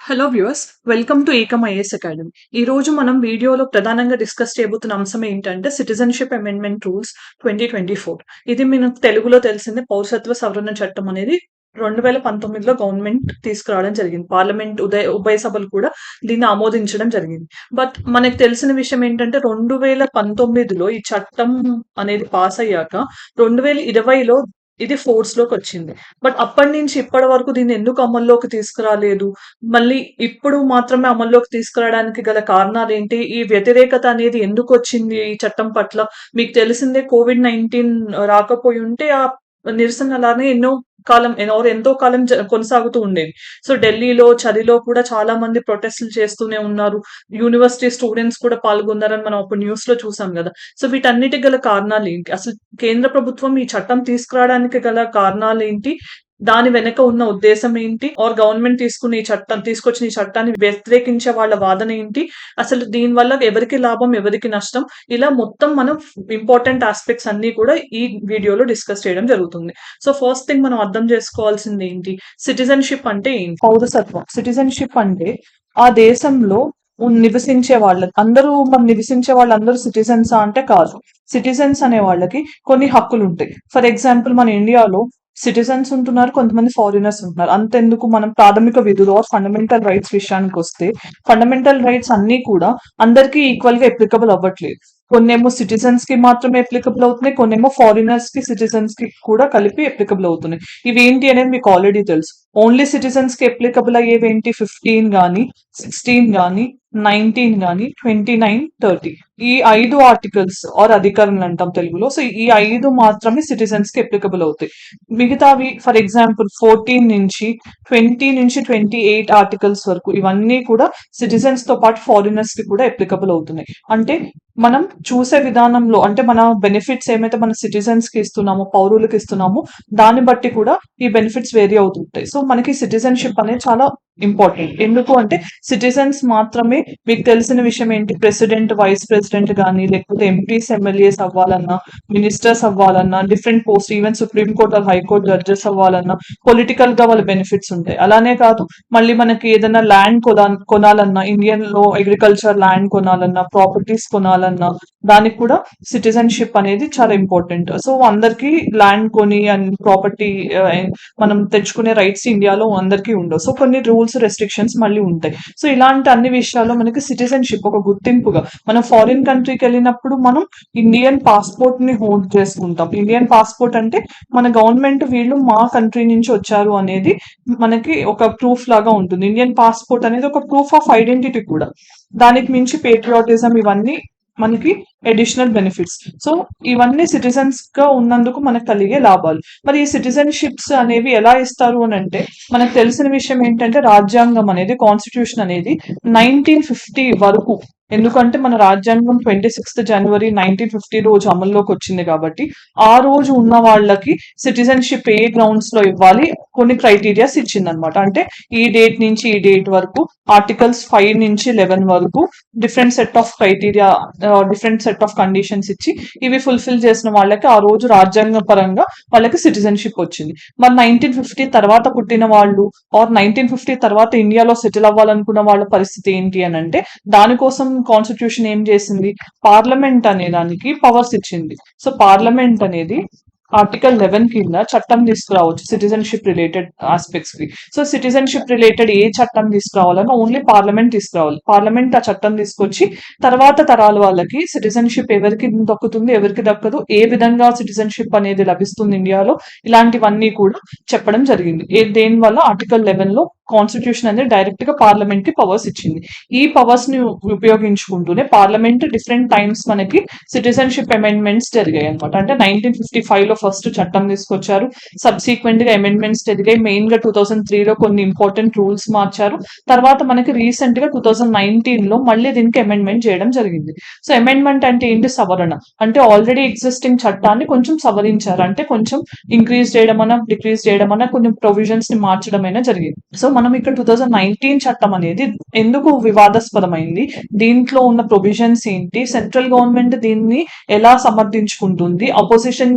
Hello viewers, welcome to Ekam IAS academy. ఈ రోజు మనం వీడియోలో ప్రధానంగా డిస్కస్ చేయబోతున్న అంశం ఏంటంటే సిటిజన్షిప్ అమెండ్మెంట్ రూల్స్ 2024. ఇది మనకు తెలుగులో తెలిసిందే పౌరసత్వ సవరణ చట్టం అనేది 2019లో గవర్నమెంట్ తీసుకురావడం జరిగింది. పార్లమెంట్ ఉభయ సభలు కూడా దీన్ని ఆమోదించడం జరిగింది. బట్ మనకు తెలిసిన విషయం ఏంటంటే 2019లో ఈ చట్టం అనేది పాస్ అయ్యాక 2020లో ఇది ఫోర్స్ లోకి వచ్చింది. బట్ అప్పటి నుంచి ఇప్పటి వరకు దీన్ని ఎందుకు అమల్లోకి తీసుకురాలేదు, మళ్ళీ ఇప్పుడు మాత్రమే అమల్లోకి తీసుకురావడానికి గల కారణాలు ఏంటి, ఈ వ్యతిరేకత అనేది ఎందుకు వచ్చింది ఈ చట్టం పట్ల? మీకు తెలిసిందే, కోవిడ్-19 రాకపోయి ఉంటే ఆ నిరసన అలానే ఎంతో కాలం కొనసాగుతూ ఉండేది. సో ఢిల్లీలో చలిలో కూడా చాలా మంది ప్రొటెస్టులు చేస్తూనే ఉన్నారు. యూనివర్సిటీ స్టూడెంట్స్ కూడా పాల్గొన్నారని మనం అప్పుడు న్యూస్ లో చూసాం కదా. సో వీటన్నిటికి గల కారణాలు ఏంటి, అసలు కేంద్ర ప్రభుత్వం ఈ చట్టం తీసుకురావడానికి గల కారణాలు ఏంటి, దాని వెనక ఉన్న ఉద్దేశం ఏంటి, ఆర్ గవర్నమెంట్ తీసుకొచ్చిన ఈ చట్టాన్ని వ్యతిరేకించే వాళ్ళ వాదన ఏంటి, అసలు దీని వల్ల ఎవరికి లాభం ఎవరికి నష్టం, ఇలా మొత్తం మనం ఇంపార్టెంట్ ఆస్పెక్ట్స్ అన్ని కూడా ఈ వీడియోలో డిస్కస్ చేయడం జరుగుతుంది. సో ఫస్ట్ థింగ్ మనం అర్థం చేసుకోవాల్సింది ఏంటి, సిటిజన్షిప్ అంటే ఏంటి? పౌరసత్వం. సిటిజన్షిప్ అంటే ఆ దేశంలో నివసించే నివసించే వాళ్ళందరూ సిటిజన్స్ అంటే కాదు. సిటిజన్స్ అనే వాళ్ళకి కొన్ని హక్కులు ఉంటాయి. ఫర్ ఎగ్జాంపుల్, మన ఇండియాలో సిటిజన్స్ ఉంటున్నారు, కొంతమంది ఫారినర్స్ ఉంటున్నారు. అంతెందుకు, మనం ప్రాథమిక విధులు ఆర్ ఫండమెంటల్ రైట్స్ విషయానికి వస్తే ఫండమెంటల్ రైట్స్ అన్ని కూడా అందరికీ ఈక్వల్ గా అప్లికబుల్ అవ్వట్లేదు. కొన్నేమో సిటిజన్స్ కి మాత్రమే అప్లికబుల్ అవుతున్నాయి, కొన్నేమో ఫారినర్స్ కి సిటిజన్స్ కి కూడా కలిపి అప్లికబుల్ అవుతున్నాయి. ఇవేంటి అనేది మీకు ఆల్రెడీ తెలుసు. ఓన్లీ సిటిజన్స్ కి అప్లికబుల్ అయ్యేవేంటి, 15 గానీ, 16 గానీ, 19 గానీ, 29, 30. ఈ 5 ఆర్టికల్స్ ఆర్ అధికరణలు అంటాం తెలుగులో. సో ఈ 5 మాత్రమే సిటిజన్స్ కి అప్లికబుల్ అవుతాయి. మిగతావి ఫర్ ఎగ్జాంపుల్ 14 నుంచి 20 నుంచి 28 ఆర్టికల్స్ వరకు ఇవన్నీ కూడా సిటిజన్స్ తో పాటు ఫారినర్స్ కి కూడా అప్లికబుల్ అవుతున్నాయి. అంటే మనం చూసే విధానంలో, అంటే మన బెనిఫిట్స్ ఏమైతే మన సిటిజన్స్ కి ఇస్తున్నామో, పౌరులకు ఇస్తున్నామో, దాన్ని బట్టి కూడా ఈ బెనిఫిట్స్ వేరీ అవుతుంటాయి. సో మనకి సిటిజన్షిప్ అనేది చాలా ఇంపార్టెంట్. ఎందుకు అంటే సిటిజన్స్ మాత్రమే, మీకు తెలిసిన విషయం ఏంటి, ప్రెసిడెంట్, వైస్ ప్రెసిడెంట్ కానీ, లేకపోతే ఎంపీస్, ఎమ్మెల్యేస్ అవ్వాలన్నా, మినిస్టర్స్ అవ్వాలన్నా, different post, even supreme court or high court judges అవ్వాలన్నా పొలిటికల్ గా వాళ్ళ బెనిఫిట్స్ ఉంటాయి. అలానే కాదు, మళ్ళీ మనకి ఏదైనా ల్యాండ్ కొనాలన్నా, ఇండియన్ లో అగ్రికల్చర్ ల్యాండ్ కొనాలన్నా, ప్రాపర్టీస్ కొనాలన్నా, దానికి కూడా సిటిజన్షిప్ అనేది చాలా ఇంపార్టెంట్. సో అందరికి ల్యాండ్ కొని అండ్ ప్రాపర్టీ మనం తెచ్చుకునే రైట్స్ ఇండియాలో అందరికీ ఉండవు. సో కొన్ని రూల్స్, రెస్ట్రిక్షన్స్ మళ్ళీ ఉంటాయి. సో ఇలాంటి అన్ని విషయాల్లో మనకి సిటిజన్షిప్ ఒక గుర్తింపుగా, మనం ఫారిన్ కంట్రీకి వెళ్ళినప్పుడు మనం ఇండియన్ పాస్పోర్ట్ ని హోల్డ్ చేసుకుంటాం. ఇండియన్ పాస్పోర్ట్ అంటే మన గవర్నమెంట్ వీళ్ళు మా కంట్రీ నుంచి వచ్చారు అనేది మనకి ఒక ప్రూఫ్ లాగా ఉంటుంది. ఇండియన్ పాస్పోర్ట్ అనేది ఒక ప్రూఫ్ ఆఫ్ ఐడెంటిటీ కూడా. దానికి మించి పేట్రియాటిజం ఇవన్నీ మనకి అడిషనల్ బెనిఫిట్స్. సో ఇవన్నీ సిటిజన్స్ గా ఉన్నందుకు మనకు కలిగే లాభాలు. మరి ఈ సిటిజన్షిప్స్ అనేవి ఎలా ఇస్తారు అని అంటే, మనకు తెలిసిన విషయం ఏంటంటే రాజ్యాంగం అనేది, కాన్స్టిట్యూషన్ అనేది 1950 వరకు, ఎందుకంటే మన రాజ్యాంగం 26th January 1950 రోజు అమల్లోకి వచ్చింది కాబట్టి ఆ రోజు ఉన్న వాళ్ళకి సిటిజన్షిప్ ఏ గ్రౌండ్స్ లో ఇవ్వాలి, కొన్ని క్రైటీరియాస్ ఇచ్చిందనమాట. అంటే ఈ డేట్ నుంచి ఈ డేట్ వరకు, ఆర్టికల్స్ 5 నుంచి 11 వరకు different set of criteria, different set of conditions ఇచ్చి ఇవి ఫుల్ఫిల్ చేసిన వాళ్ళకి ఆ రోజు రాజ్యాంగ పరంగా వాళ్ళకి సిటిజన్షిప్ వచ్చింది. మరి 1950 తర్వాత పుట్టిన వాళ్ళు ఆర్ 1950 తర్వాత ఇండియాలో సెటిల్ అవ్వాలనుకున్న వాళ్ళ పరిస్థితి ఏంటి అని అంటే, దానికోసం కాన్స్టిట్యూషన్ ఏం చేసింది, పార్లమెంట్ అనే దానికి పవర్స్ ఇచ్చింది. సో పార్లమెంట్ అనేది ఆర్టికల్ 11 కింద చట్టం తీసుకురావచ్చు సిటిజన్షిప్ రిలేటెడ్ ఆస్పెక్ట్స్ కి. సో సిటిజన్షిప్ రిలేటెడ్ ఏ చట్టం తీసుకురావాలన్నా ఓన్లీ పార్లమెంట్ తీసుకురావాలి. పార్లమెంట్ ఆ చట్టం తీసుకొచ్చి తర్వాత తరాల వాళ్ళకి సిటిజన్షిప్ ఎవరికి దక్కుతుంది, ఎవరికి దక్కదు, ఏ విధంగా సిటిజన్షిప్ అనేది లభిస్తుంది ఇండియాలో, ఇలాంటివన్నీ కూడా చెప్పడం జరిగింది. దేని వల్ల ఆర్టికల్ 11 లో కాన్స్టిట్యూషన్ అనేది డైరెక్ట్ గా పార్లమెంట్ కి పవర్స్ ఇచ్చింది. ఈ పవర్స్ ని ఉపయోగించుకుంటూనే పార్లమెంట్ డిఫరెంట్ టైమ్స్ మనకి సిటిజన్షిప్ అమెండ్మెంట్స్ జరిగాయి అనమాట. అంటే 1955 లో ఫస్ట్ చట్టం తీసుకొచ్చారు, సబ్సిక్వెంట్ గా అమెండ్మెంట్స్ జరిగాయి. మెయిన్ గా 2003 లో కొన్ని ఇంపార్టెంట్ రూల్స్ మార్చారు. తర్వాత మనకి రీసెంట్ గా 2019 లో మళ్ళీ దీనికి అమెండ్మెంట్ చేయడం జరిగింది. సో అమెండ్మెంట్ అంటే ఏంటి, సవరణ. అంటే ఆల్రెడీ ఎగ్జిస్టింగ్ చట్టాన్ని కొంచెం సవరించారు, అంటే కొంచెం ఇంక్రీజ్ చేయడం అన్నా, డిక్రీజ్ చేయడం అన్నా, కొన్ని ప్రొవిజన్స్ ని మార్చడం అయినా జరిగింది. సో మనం ఇక్కడ 2019 చట్టం అనేది ఎందుకు వివాదాస్పదమైంది, దీంట్లో ఉన్న ప్రొవిజన్స్ ఏంటి, సెంట్రల్ గవర్నమెంట్ దీన్ని ఎలా సమర్థించుకుంటుంది, అపోజిషన్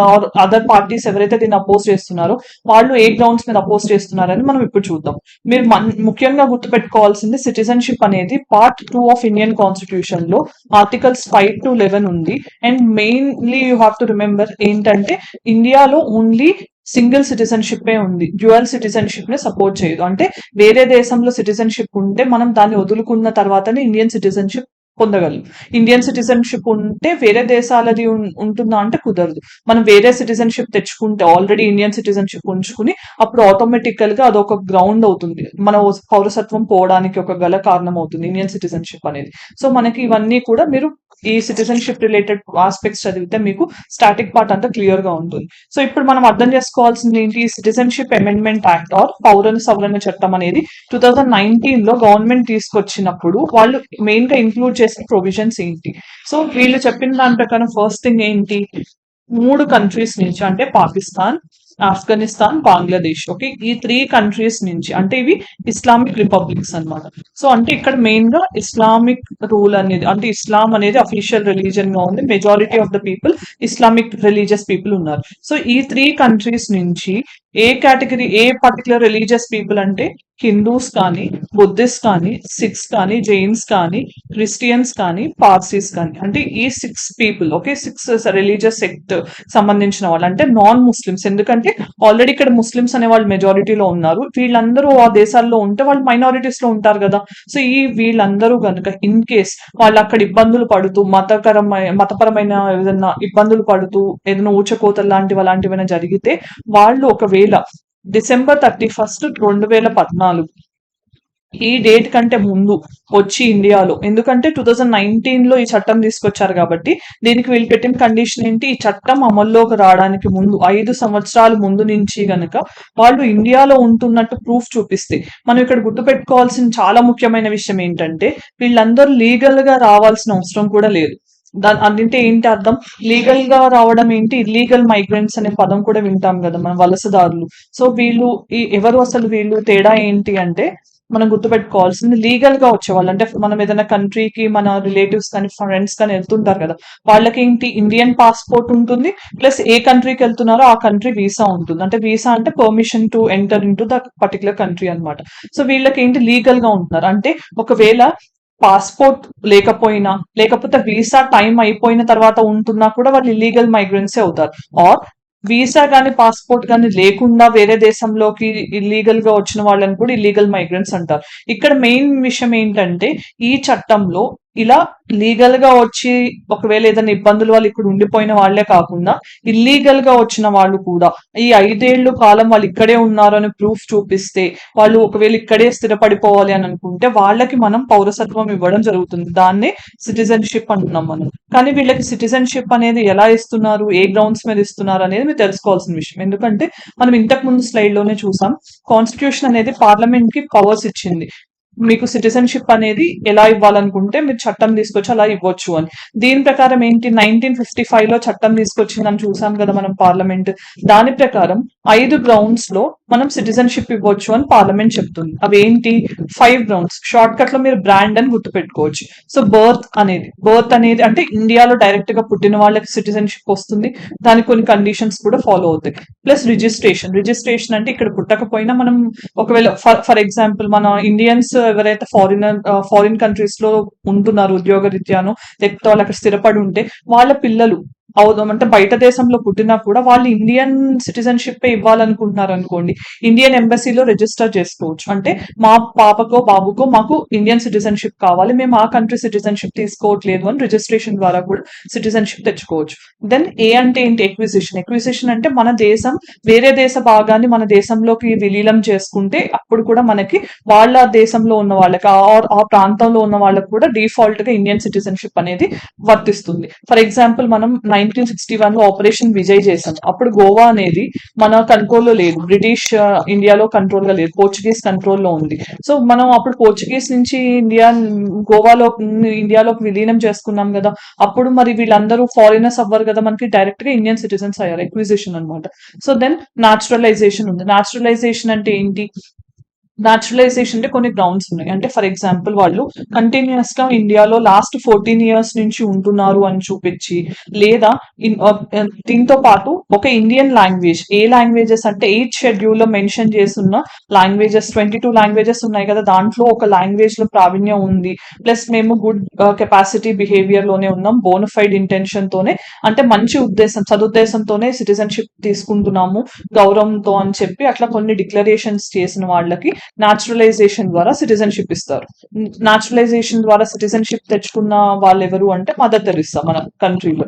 ఆర్ అదర్ పార్టీస్ ఎవరైతే దీన్ని అపోజ్ చేస్తున్నారో వాళ్ళు ఏ గ్రౌండ్స్ మీద అపోజ్ చేస్తున్నారని మనం ఇప్పుడు చూద్దాం. మీరు ముఖ్యంగా గుర్తుపెట్టుకోవాల్సింది సిటిజన్షిప్ అనేది పార్ట్ 2 ఆఫ్ ఇండియన్ కాన్స్టిట్యూషన్ లో ఆర్టికల్స్ 5 to 11 ఉంది. And mainly you have to remember ఏంటంటే ఇండియాలో ఓన్లీ సింగిల్ సిటిజన్షిప్ ఉంది, డ్యూయల్ సిటిజన్షిప్ ని సపోర్ట్ చేయదు. అంటే వేరే దేశంలో సిటిజన్షిప్ ఉంటే మనం దాన్ని వదులుకున్న తర్వాతనే ఇండియన్ సిటిజన్షిప్ పొందగలం. ఇండియన్ సిటిజన్షిప్ ఉంటే వేరే దేశాలది ఉంటుందా అంటే కుదరదు. మనం వేరే సిటిజన్షిప్ తెచ్చుకుంటే ఆల్రెడీ ఇండియన్ సిటిజన్షిప్ ఉంచుకుని అప్పుడు ఆటోమేటికల్ గా అదొక గ్రౌండ్ అవుతుంది, మన పౌరసత్వం పోవడానికి ఒక గల కారణం అవుతుంది ఇండియన్ సిటిజన్షిప్ అనేది. సో మనకి ఇవన్నీ కూడా మీరు ఈ సిటిజన్షిప్ రిలేటెడ్ ఆస్పెక్ట్స్ చదివితే మీకు స్టాటిక్ పార్ట్ అంతా క్లియర్ గా ఉంటుంది. సో ఇప్పుడు మనం అర్థం చేసుకోవాల్సింది ఏంటి, సిటిజన్షిప్ అమెండ్మెంట్ యాక్ట్ ఆర్ పౌర సవరణ చట్టం అనేది 2019 లో గవర్నమెంట్ తీసుకొచ్చినప్పుడు వాళ్ళు మెయిన్ గా ఇంక్లూడ్ చేసిన ప్రొవిజన్స్ ఏంటి. సో వీళ్ళు చెప్పిన దాని ప్రకారం ఫస్ట్ థింగ్ ఏంటి, 3 కంట్రీస్ నుంచి అంటే పాకిస్తాన్, ఆఫ్ఘనిస్తాన్, బంగ్లాదేశ్, ఓకే, ఈ 3 కంట్రీస్ నుంచి, అంటే ఇవి ఇస్లామిక్ రిపబ్లిక్స్ అన్నమాట. సో అంటే ఇక్కడ మెయిన్ గా ఇస్లామిక్ రూల్ అనేది, అంటే ఇస్లాం అనేది అఫీషియల్ రిలీజన్ గా ఉంది, majority of the people Islamic religious people ఉన్నారు. సో ఈ 3 కంట్రీస్ నుంచి ఏ కేటగిరీ, ఏ పర్టికులర్ రిలీజియస్ పీపుల్ అంటే హిందూస్ కానీ, బుద్ధిస్ట్ కానీ, సిఖ్స్ కానీ, జైన్స్ కానీ, క్రిస్టియన్స్ కానీ, పార్సీస్ కానీ, అంటే ఈ 6 పీపుల్, ఓకే, 6 రిలీజియస్ సెక్ట్ సంబంధించిన వాళ్ళు, అంటే నాన్ ముస్లిమ్స్. ఎందుకంటే ఆల్రెడీ ఇక్కడ ముస్లిమ్స్ అనే వాళ్ళు మెజారిటీలో ఉన్నారు, వీళ్ళందరూ ఆ దేశాల్లో ఉంటే వాళ్ళు మైనారిటీస్ లో ఉంటారు కదా. సో ఈ వీళ్ళందరూ కనుక ఇన్ కేస్ వాళ్ళు అక్కడ ఇబ్బందులు పడుతూ మతపరమైన ఏదైనా ఇబ్బందులు పడుతూ ఏదైనా ఊచకోతలు లాంటివి అలాంటివైనా జరిగితే వాళ్ళు ఒకవేళ December 31st, 2014 ఈ డేట్ కంటే ముందు వచ్చి ఇండియాలో, ఎందుకంటే 2019 లో ఈ చట్టం తీసుకొచ్చారు కాబట్టి దీనికి వీళ్ళు పెట్టిన కండిషన్ ఏంటి, ఈ చట్టం అమల్లోకి రావడానికి ముందు 5 సంవత్సరాల ముందు నుంచి గనక వాళ్ళు ఇండియాలో ఉంటున్నట్టు ప్రూఫ్ చూపిస్తే, మనం ఇక్కడ గుర్తుపెట్టుకోవాల్సిన చాలా ముఖ్యమైన విషయం ఏంటంటే వీళ్ళందరూ లీగల్ గా రావాల్సిన అవసరం కూడా లేదు. అంటే ఏంటి అర్థం, లీగల్ గా రావడం ఏంటి, ఇల్లీగల్ మైగ్రెంట్స్ అనే పదం కూడా వింటాం కదా మనం, వలసదారులు. సో వీళ్ళు ఎవరు అసలు వీళ్ళు తేడా ఏంటి అంటే మనం గుర్తుపెట్టుకోవాల్సింది లీగల్ గా వచ్చేవాళ్ళు, అంటే మనం ఏదైనా కంట్రీకి మన రిలేటివ్స్ కానీ ఫ్రెండ్స్ కానీ వెళ్తుంటారు కదా, వాళ్ళకి ఏంటి ఇండియన్ పాస్పోర్ట్ ఉంటుంది, ప్లస్ ఏ కంట్రీకి వెళ్తున్నారో ఆ కంట్రీ వీసా ఉంటుంది. అంటే వీసా అంటే permission to enter in to the particular country అనమాట. సో వీళ్ళకి ఏంటి లీగల్ గా ఉంటున్నారు. అంటే ఒకవేళ పాస్పోర్ట్ లేకపోయినా, లేకపోతే వీసా టైం అయిపోయిన తర్వాత ఉంటున్నా కూడా వాళ్ళు ఇల్లీగల్ మైగ్రెంట్సే అవుతారు. ఆర్ వీసా కానీ పాస్పోర్ట్ కానీ లేకుండా వేరే దేశంలోకి ఇల్లీగల్ గా వచ్చిన వాళ్ళని కూడా ఇల్లీగల్ మైగ్రెంట్స్ అంటారు. ఇక్కడ మెయిన్ విషయం ఏంటంటే ఈ చట్టంలో ఇలా లీగల్ గా వచ్చి ఒకవేళ ఏదైనా ఇబ్బందుల వల్ల ఇక్కడ ఉండిపోయిన వాళ్లే కాకుండా ఇల్లీగల్ గా వచ్చిన వాళ్ళు కూడా ఈ 5 ఏళ్ల కాలం వాళ్ళు ఇక్కడే ఉన్నారు అని ప్రూఫ్ చూపిస్తే, వాళ్ళు ఒకవేళ ఇక్కడే స్థిరపడిపోవాలి అని అనుకుంటే వాళ్ళకి మనం పౌరసత్వం ఇవ్వడం జరుగుతుంది. దాన్నే సిటిజన్షిప్ అంటున్నాం మనం. కానీ వీళ్ళకి సిటిజన్షిప్ అనేది ఎలా ఇస్తున్నారు, ఏ గ్రౌండ్స్ మీద ఇస్తున్నారు అనేది మీరు తెలుసుకోవాల్సిన విషయం. ఎందుకంటే మనం ఇంతకు ముందు స్లైడ్ లోనే చూసాం, కాన్స్టిట్యూషన్ అనేది పార్లమెంట్ కి పవర్స్ ఇచ్చింది. మీకు సిటిజన్షిప్ అనేది ఎలా ఇవ్వాలనుకుంటే మీరు చట్టం తీసుకొచ్చి అలా ఇవ్వచ్చు అని. దీని ప్రకారం ఏంటి, 1955 లో చట్టం తీసుకొచ్చిందని చూసాం కదా మనం పార్లమెంట్. దాని ప్రకారం 5 గ్రౌండ్స్ లో మనం సిటిజన్షిప్ ఇవ్వచ్చు అని పార్లమెంట్ చెప్తుంది. అవి ఏంటి, 5 గ్రౌండ్స్. షార్ట్ కట్ లో మీరు బ్రాండ్ అని గుర్తుపెట్టుకోవచ్చు. సో బర్త్ అనేది అంటే ఇండియాలో డైరెక్ట్ గా పుట్టిన వాళ్ళకి సిటిజన్షిప్ వస్తుంది, దానికి కొన్ని కండిషన్స్ కూడా ఫాలో అవుతాయి. ప్లస్ రిజిస్ట్రేషన్ అంటే ఇక్కడ పుట్టకపోయినా మనం ఒకవేళ ఫర్ ఎగ్జాంపుల్ మన ఇండియన్స్ ఎవరైతే ఫారిన్ కంట్రీస్ లో ఉంటున్నారు ఉద్యోగ రీత్యాను, లేకపోతే వాళ్ళు అక్కడ స్థిరపడి ఉంటే వాళ్ళ పిల్లలు అంటే బయట దేశంలో పుట్టినా కూడా వాళ్ళు ఇండియన్ సిటిజన్షిప్ ఇవ్వాలనుకుంటున్నారు అనుకోండి, ఇండియన్ ఎంబసీలో రిజిస్టర్ చేసుకోవచ్చు. అంటే మా పాపకో బాబుకో మాకు ఇండియన్ సిటిజన్షిప్ కావాలి, మేము ఆ కంట్రీ సిటిజన్షిప్ తీసుకోవట్లేదు అని రిజిస్ట్రేషన్ ద్వారా కూడా సిటిజన్షిప్ తెచ్చుకోవచ్చు. దెన్ ఏ అంటే ఏంటి, ఎక్విజిషన్ అంటే మన దేశం వేరే దేశ భాగాన్ని మన దేశంలోకి విలీనం చేసుకుంటే అప్పుడు కూడా మనకి వాళ్ళ దేశంలో ఉన్న వాళ్ళకి ఆ ప్రాంతంలో ఉన్న వాళ్ళకి కూడా డిఫాల్ట్ గా ఇండియన్ సిటిజన్షిప్ అనేది వర్తిస్తుంది. ఫర్ ఎగ్జాంపుల్ మనం 1961 లో ఆపరేషన్ విజయ్ చేసాం. అప్పుడు గోవా అనేది మన కంట్రోల్ లో లేదు, బ్రిటిష్ ఇండియాలో కంట్రోల్ గా లేదు, పోర్చుగీస్ కంట్రోల్ లో ఉంది. సో మనం అప్పుడు పోర్చుగీస్ నుంచి ఇండియాలోకి విలీనం చేసుకున్నాం కదా, అప్పుడు మరి వీళ్ళందరూ ఫారినర్స్ అవ్వరు కదా, మనకి డైరెక్ట్ గా ఇండియన్ సిటిజన్స్ అయ్యారు, ఎక్విజిషన్ అనమాట. సో దెన్ న్యాచురలైజేషన్ ఉంది. న్యాచురలైజేషన్ అంటే ఏంటి, న్యాచురలైజేషన్ అంటే కొన్ని గ్రౌండ్స్ ఉన్నాయి. అంటే ఫర్ ఎగ్జాంపుల్ వాళ్ళు కంటిన్యూస్ గా ఇండియాలో లాస్ట్ 14 ఇయర్స్ నుంచి ఉంటున్నారు అని చూపించి, లేదా దీంతో పాటు ఒక ఇండియన్ లాంగ్వేజ్, ఏ లాంగ్వేజెస్ అంటే 8th షెడ్యూల్ లో మెన్షన్ చేస్తున్న లాంగ్వేజెస్ 22 లాంగ్వేజెస్ ఉన్నాయి కదా, దాంట్లో ఒక లాంగ్వేజ్ లో ప్రావీణ్యం ఉంది, ప్లస్ మేము గుడ్ కెపాసిటీ బిహేవియర్ లోనే ఉన్నాం, బోనఫైడ్ ఇంటెన్షన్ తోనే, అంటే మంచి ఉద్దేశం సదుద్దేశంతోనే సిటిజన్షిప్ తీసుకుంటున్నాము గౌరవంతో అని చెప్పి అట్లా కొన్ని డిక్లరేషన్స్ చేసిన వాళ్ళకి న్యాచురలైజేషన్ ద్వారా సిటిజన్షిప్ ఇస్తారు. న్యాచురలైజేషన్ ద్వారా సిటిజన్షిప్ తెచ్చుకున్న వాళ్ళు ఎవరు అంటే మదర్ తెరిసా మన కంట్రీలో.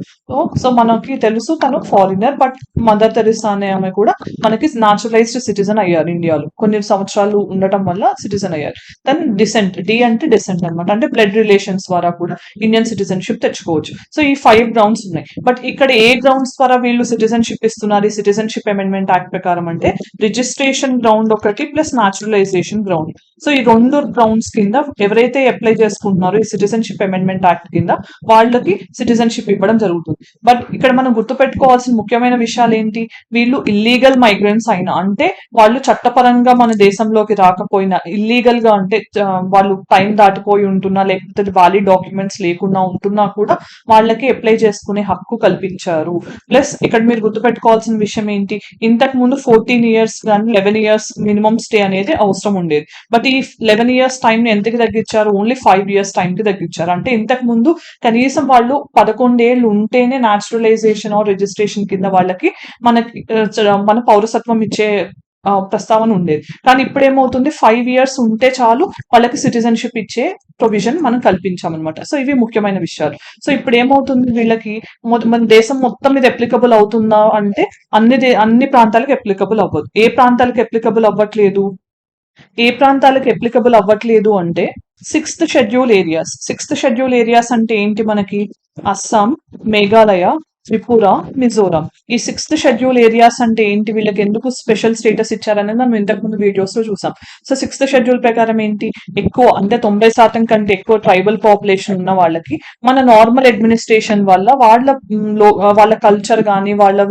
సో మనకి తెలుసు తను ఫారినర్, బట్ మదర్ తెరిసా అనే ఆమె కూడా మనకి న్యాచురలైజ్డ్ సిటిజన్ అయ్యారు ఇండియాలో, కొన్ని సంవత్సరాలు ఉండటం వల్ల సిటిజన్ అయ్యారు. దెన్ డిసెంట్, డి అంటే డిసెంట్ అనమాట, అంటే బ్లడ్ రిలేషన్స్ ద్వారా కూడా ఇండియన్ సిటిజన్షిప్ తెచ్చుకోవచ్చు. సో ఈ 5 గ్రౌండ్స్ ఉన్నాయి. బట్ ఇక్కడ ఏ గ్రౌండ్స్ ద్వారా వీళ్ళు సిటిజన్షిప్ ఇస్తున్నారు ఈ సిటిజన్షిప్ అమెండ్మెంట్ యాక్ట్ ప్రకారం అంటే రిజిస్ట్రేషన్ గ్రౌండ్ ఒకటి ప్లస్ న్యాచురలైజేషన్ గ్రౌండ్. సో ఈ 2 గ్రౌండ్స్ కింద ఎవరైతే అప్లై చేసుకుంటున్నారో ఈ సిటిజన్షిప్ అమెండ్మెంట్ యాక్ట్ కింద వాళ్ళకి సిటిజన్షిప్ ఇవ్వడం జరుగుతుంది. బట్ ఇక్కడ మనం గుర్తుపెట్టుకోవాల్సిన ముఖ్యమైన విషయాలు ఏంటి, వీళ్ళు ఇల్లీగల్ మైగ్రెంట్స్ అయినా, అంటే వాళ్ళు చట్టపరంగా మన దేశంలోకి రాకపోయినా, ఇల్లీగల్ గా అంటే వాళ్ళు టైం దాటిపోయి ఉంటున్నా, లేకపోతే వాలిడ్ డాక్యుమెంట్స్ లేకుండా ఉంటున్నా కూడా వాళ్ళకి అప్లై చేసుకునే హక్కు కల్పించారు. ప్లస్ ఇక్కడ మీరు గుర్తుపెట్టుకోవాల్సిన విషయం ఏంటి, ఇంతకు ముందు 14 ఇయర్స్ కానీ 11 ఇయర్స్ మినిమం స్టే అనేది అవసరం ఉండేది. బట్ ఈ 11 ఇయర్స్ టైం ని ఎంతకి తగ్గించారు, ఓన్లీ 5 ఇయర్స్ టైం కి తగ్గించారు. అంటే ఇంతకు ముందు కనీసం వాళ్ళు 11 ఏళ్ళు ఉంటేనే న్యాచురలైజేషన్ ఆర్ రిజిస్ట్రేషన్ కింద వాళ్ళకి మనకి మన పౌరసత్వం ఇచ్చే ప్రస్తావన ఉండేది. కానీ ఇప్పుడు ఏమవుతుంది, 5 ఇయర్స్ ఉంటే చాలు వాళ్ళకి సిటిజన్షిప్ ఇచ్చే ప్రొవిజన్ మనం కల్పించామన్నమాట. సో ఇవి ముఖ్యమైన విషయాలు. సో ఇప్పుడు ఏమవుతుంది, వీళ్ళకి మన దేశం మొత్తం మీద అప్లికబుల్ అవుతుందా అంటే అన్ని ప్రాంతాలకు అప్లికబుల్ అవ్వదు. ఏ ప్రాంతాలకు అప్లికబుల్ అవ్వట్లేదు అంటే 6th షెడ్యూల్ ఏరియాస్ అంటే ఏంటి మనకి, అస్సాం, మేఘాలయ, త్రిపుర, మిజోరాం. ఈ 6th షెడ్యూల్ ఏరియాస్ అంటే ఏంటి, వీళ్ళకి ఎందుకు స్పెషల్ స్టేటస్ ఇచ్చారనేది మనం ఇంతకుముందు వీడియోస్ లో చూసాం. సో 6th షెడ్యూల్ ప్రకారం ఏంటి, ఎక్కువ అంటే 90% కంటే ఎక్కువ ట్రైబల్ పాపులేషన్ ఉన్న వాళ్ళకి మన నార్మల్ అడ్మినిస్ట్రేషన్ వల్ల వాళ్ళ కల్చర్ కానీ వాళ్ళ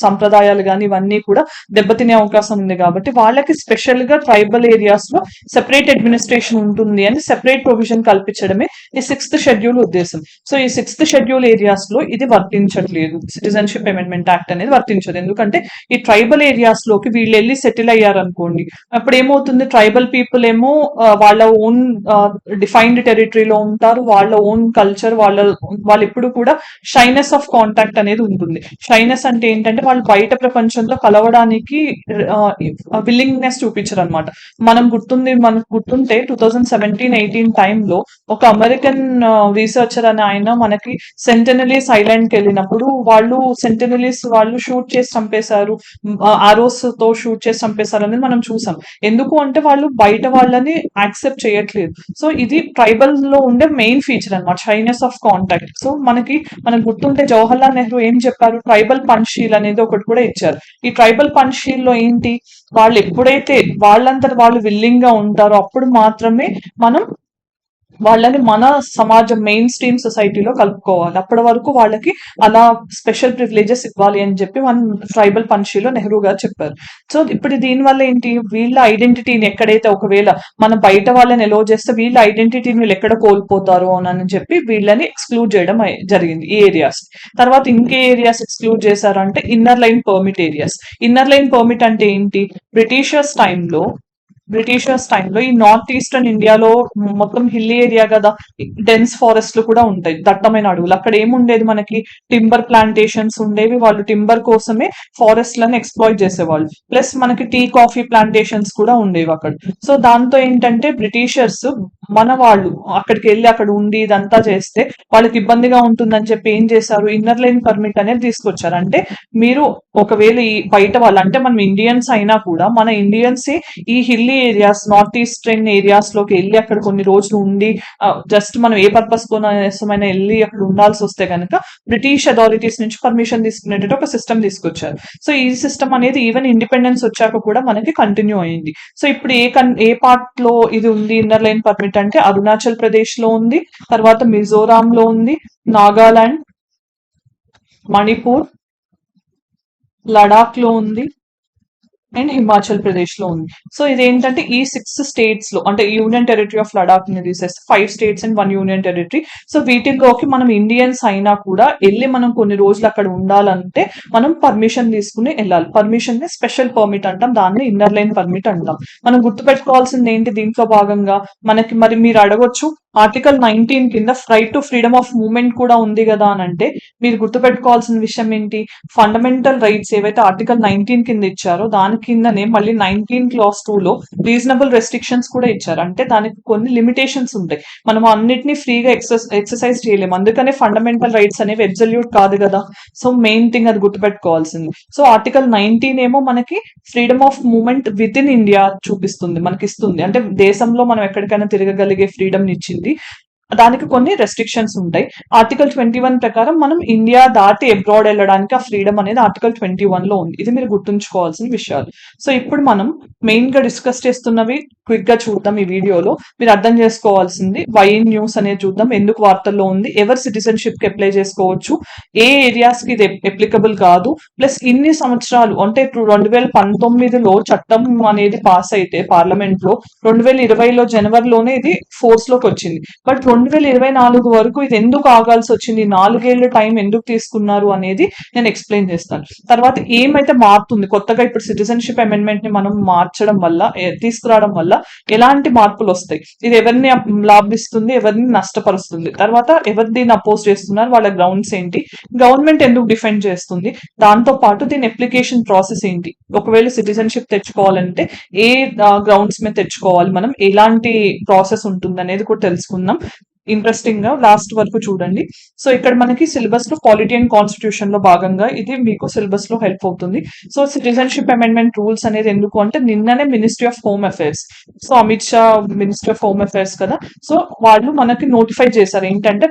సంప్రదాయాలు కానీ ఇవన్నీ కూడా దెబ్బతినే అవకాశం ఉంది. కాబట్టి వాళ్ళకి స్పెషల్ గా ట్రైబల్ ఏరియాస్ లో సెపరేట్ అడ్మినిస్ట్రేషన్ ఉంటుంది అని సెపరేట్ ప్రొవిజన్ కల్పించడమే ఈ 6th షెడ్యూల్ ఉద్దేశం. సో ఈ 6th షెడ్యూల్ ఏరియాస్ లో ఇది వర్తించట్లేదు, సిటిజన్షిప్ అమెండ్మెంట్ యాక్ట్ అనేది వర్తించదు. ఎందుకంటే ఈ ట్రైబల్ ఏరియాస్ లోకి వీళ్ళు వెళ్ళి సెటిల్ అయ్యారు అనుకోండి, అప్పుడు ఏమవుతుంది, ట్రైబల్ పీపుల్ ఏమో వాళ్ళ ఓన్ డిఫైన్డ్ టెరిటరీలో ఉంటారు, వాళ్ళ ఓన్ కల్చర్, వాళ్ళు ఎప్పుడు కూడా షైనెస్ ఆఫ్ కాంటాక్ట్ అనేది ఉంటుంది. షైనెస్ అంటే ఏంటంటే వాళ్ళు బయట ప్రపంచంతో కలవడానికి విల్లింగ్నెస్ చూపించరు అనమాట. మనకు గుర్తుంటే 2017-18 టైంలో ఒక అమెరికన్ రీసెర్చర్ అని ఆయన మనకి సెంటెనలీస్ ఐలాండ్ కి వెళ్ళినప్పుడు వాళ్ళు షూట్ చేసి చంపేశారు, ఆరోస్ తో షూట్ చేసి చంపేశారు అనేది మనం చూసాం. ఎందుకు అంటే వాళ్ళు బయట వాళ్ళని యాక్సెప్ట్ చేయట్లేదు. సో ఇది ట్రైబల్ లో ఉండే మెయిన్ ఫీచర్ అనమాట, షైనెస్ ఆఫ్ కాంటాక్ట్. సో మనకు గుర్తుంటే జవహర్లాల్ నెహ్రూ ఏం చెప్పారు, ట్రైబల్ పంచీల్ అనేది ఒకటి కూడా ఇచ్చారు. ఈ ట్రైబల్ పంచీల్ లో ఏంటి, వాళ్ళు ఎప్పుడైతే వాళ్ళంతట వాళ్ళు విల్లింగ్ గా ఉంటారో అప్పుడు మాత్రమే మనం వాళ్ళని మన సమాజం మెయిన్ స్ట్రీమ్ సొసైటీలో కలుపుకోవాలి. అప్పటి వరకు వాళ్ళకి అలా స్పెషల్ ప్రివిలేజెస్ ఇవ్వాలి అని చెప్పి మన ట్రైబల్ పంచీలో నెహ్రూ గారు చెప్పారు. సో ఇప్పుడు దీనివల్ల ఏంటి, వీళ్ళ ఐడెంటిటీని ఎక్కడైతే ఒకవేళ మన బయట వాళ్ళని ఎలో చేస్తే వీళ్ళ ఐడెంటిటీని వీళ్ళు ఎక్కడ కోల్పోతారు అని చెప్పి వీళ్ళని ఎక్స్క్లూడ్ చేయడం జరిగింది ఈ ఏరియాస్. తర్వాత ఇంకే ఏరియాస్ ఎక్స్క్లూడ్ చేశారంటే inner line permit areas. Inner line permit అంటే ఏంటి, బ్రిటిషర్స్ టైంలో ఈ నార్త్ ఈస్టర్న్ ఇండియాలో మొత్తం హిల్లీ ఏరియా కదా, డెన్స్ ఫారెస్ట్లు కూడా ఉంటాయి, దట్టమైన అడవులు. అక్కడ ఏముండేది, మనకి టింబర్ ప్లాంటేషన్స్ ఉండేవి, వాళ్ళు టింబర్ కోసమే ఫారెస్ట్లను ఎక్స్ప్లాయిట్ చేసేవాళ్ళు. ప్లస్ మనకి టీ కాఫీ ప్లాంటేషన్స్ కూడా ఉండేవి అక్కడ. సో దాంతో ఏంటంటే బ్రిటిషర్స్ మన వాళ్ళు అక్కడికి వెళ్ళి అక్కడ ఉండి ఇదంతా చేస్తే వాళ్ళకి ఇబ్బందిగా ఉంటుందని చెప్పి ఏం చేశారు, ఇన్నర్ లైన్ పర్మిట్ అనేది తీసుకొచ్చారు. అంటే మీరు ఒకవేళ ఈ బయట వాళ్ళు, అంటే మనం ఇండియన్స్ అయినా కూడా మన ఇండియన్స్ ఈ hilly areas, north eastern areas లోకి వెళ్ళి అక్కడ కొన్ని రోజులు ఉండి జస్ట్ మనం ఏ పర్పస్ కోసమైనా వెళ్ళి అక్కడ ఉండాల్సి వస్తే కనుక బ్రిటిష్ అథారిటీస్ నుంచి పర్మిషన్ తీసుకునేటట్టు ఒక సిస్టమ్ తీసుకొచ్చారు. సో ఈ సిస్టమ్ అనేది ఈవెన్ ఇండిపెండెన్స్ వచ్చాక కూడా మనకి కంటిన్యూ అయింది. సో ఇప్పుడు ఏ పార్ట్ లో ఇది ఉంది ఇన్నర్ లైన్ పర్మిట్ అంటే అరుణాచల్ ప్రదేశ్ లో ఉంది, తర్వాత మిజోరాం లో ఉంది, నాగాలాండ్, మణిపూర్, లడాక్ లో ఉంది, అండ్ హిమాచల్ ప్రదేశ్ లో ఉంది. సో ఇదేంటంటే ఈ 6 స్టేట్స్ లో, అంటే యూనియన్ టెరిటరీ ఆఫ్ లడాక్ ని తీసేస్తే 5 states and 1 union territory. So వీటిల్లోకి మనం ఇండియన్స్ అయినా కూడా వెళ్ళి మనం కొన్ని రోజులు అక్కడ ఉండాలంటే మనం పర్మిషన్ తీసుకుని వెళ్ళాలి. పర్మిషన్ ని స్పెషల్ పర్మిట్ అంటాం, దాన్ని ఇన్నర్ లైన్ పర్మిట్ అంటాం. మనం గుర్తుపెట్టుకోవాల్సింది ఏంటి దీంట్లో భాగంగా మనకి, మరి మీరు అడగొచ్చు ఆర్టికల్ 19 కింద right to freedom of movement కూడా ఉంది కదా అని అంటే, మీరు గుర్తుపెట్టుకోవాల్సిన విషయం ఏంటి, ఫండమెంటల్ రైట్స్ ఏవైతే ఆర్టికల్ 19 కింద ఇచ్చారో దాని కిందనే మళ్ళీ 19 క్లాస్ 2 లో రీజనబుల్ రెస్ట్రిక్షన్స్ కూడా ఇచ్చారు. అంటే దానికి కొన్ని లిమిటేషన్స్ ఉంటాయి. మనం అన్నిటిని ఫ్రీగా ఎక్సర్సైజ్ చేయలేము, అందుకనే ఫండమెంటల్ రైట్స్ అనేవి అబ్సల్యూట్ కాదు కదా. సో మెయిన్ థింగ్ అది గుర్తుపెట్టుకోవాల్సింది. సో ఆర్టికల్ 19 ఏమో మనకి freedom of movement with in India చూపిస్తుంది, మనకి ఇస్తుంది. అంటే దేశంలో మనం ఎక్కడికైనా తిరగగలిగే ఫ్రీడమ్ ఇచ్చింది. దానికి కొన్ని రెస్ట్రిక్షన్స్ ఉంటాయి. ఆర్టికల్ 21 ప్రకారం మనం ఇండియా దాటి అబ్రాడ్ వెళ్ళడానికి ఆ ఫ్రీడమ్ అనేది ఆర్టికల్ 21 లో ఉంది. ఇది మీరు గుర్తుంచుకోవాల్సిన విషయాలు. సో ఇప్పుడు మనం మెయిన్ గా డిస్కస్ చేస్తున్నవి క్విక్ గా చూద్దాం ఈ వీడియోలో. మీరు అర్థం చేసుకోవాల్సింది వై న్యూస్ అనేది చూద్దాం, ఎందుకు వార్తల్లో ఉంది, ఎవరు సిటిజన్షిప్ కి అప్లై చేసుకోవచ్చు, ఏ ఏరియాస్ కి ఇది అప్లికబుల్ కాదు, ప్లస్ ఇన్ని సంవత్సరాలు అంటే 2019లో చట్టం అనేది పాస్ అయితే పార్లమెంట్ లో 2020లో జనవరిలోనే ఇది ఫోర్స్ లోకి వచ్చింది. బట్ 2024 వరకు ఇది ఎందుకు ఆగాల్సి వచ్చింది, 4 ఏళ్ల టైం ఎందుకు తీసుకున్నారు అనేది నేను ఎక్స్ప్లెయిన్ చేస్తాను. తర్వాత ఏమైతే మారుతుంది కొత్తగా ఇప్పుడు సిటిజన్షిప్ అమెండ్మెంట్ ని మనం మార్చడం వల్ల, తీసుకురావడం వల్ల ఎలాంటి మార్పులు వస్తాయి, ఇది ఎవరిని లాభిస్తుంది, ఎవరిని నష్టపరుస్తుంది, తర్వాత ఎవరు దీన్ని అపోజ్ చేస్తున్నారు, వాళ్ళ గ్రౌండ్స్ ఏంటి, గవర్నమెంట్ ఎందుకు డిఫెండ్ చేస్తుంది, దాంతో పాటు దీని అప్లికేషన్ ప్రాసెస్ ఏంటి, ఒకవేళ సిటిజన్షిప్ తెచ్చుకోవాలంటే ఏ గ్రౌండ్స్ మీద తెచ్చుకోవాలి, మనం ఎలాంటి ప్రాసెస్ ఉంటుంది అనేది కూడా తెలుసుకుందాం. ఇంట్రెస్టింగ్ గా లాస్ట్ వరకు చూడండి. సో ఇక్కడ మనకి సిలబస్ లో పాలిటీ అండ్ కాన్స్టిట్యూషన్ లో భాగంగా ఇది మీకు సిలబస్ లో హెల్ప్ అవుతుంది. సో సిటిజన్షిప్ అమెండ్మెంట్ రూల్స్ అనేది ఎందుకు అంటే, నిన్ననే ministry of home affairs, so Amit Shah ministry of home affairs కదా, సో వాళ్ళు మనకి నోటిఫై చేశారు ఏంటంటే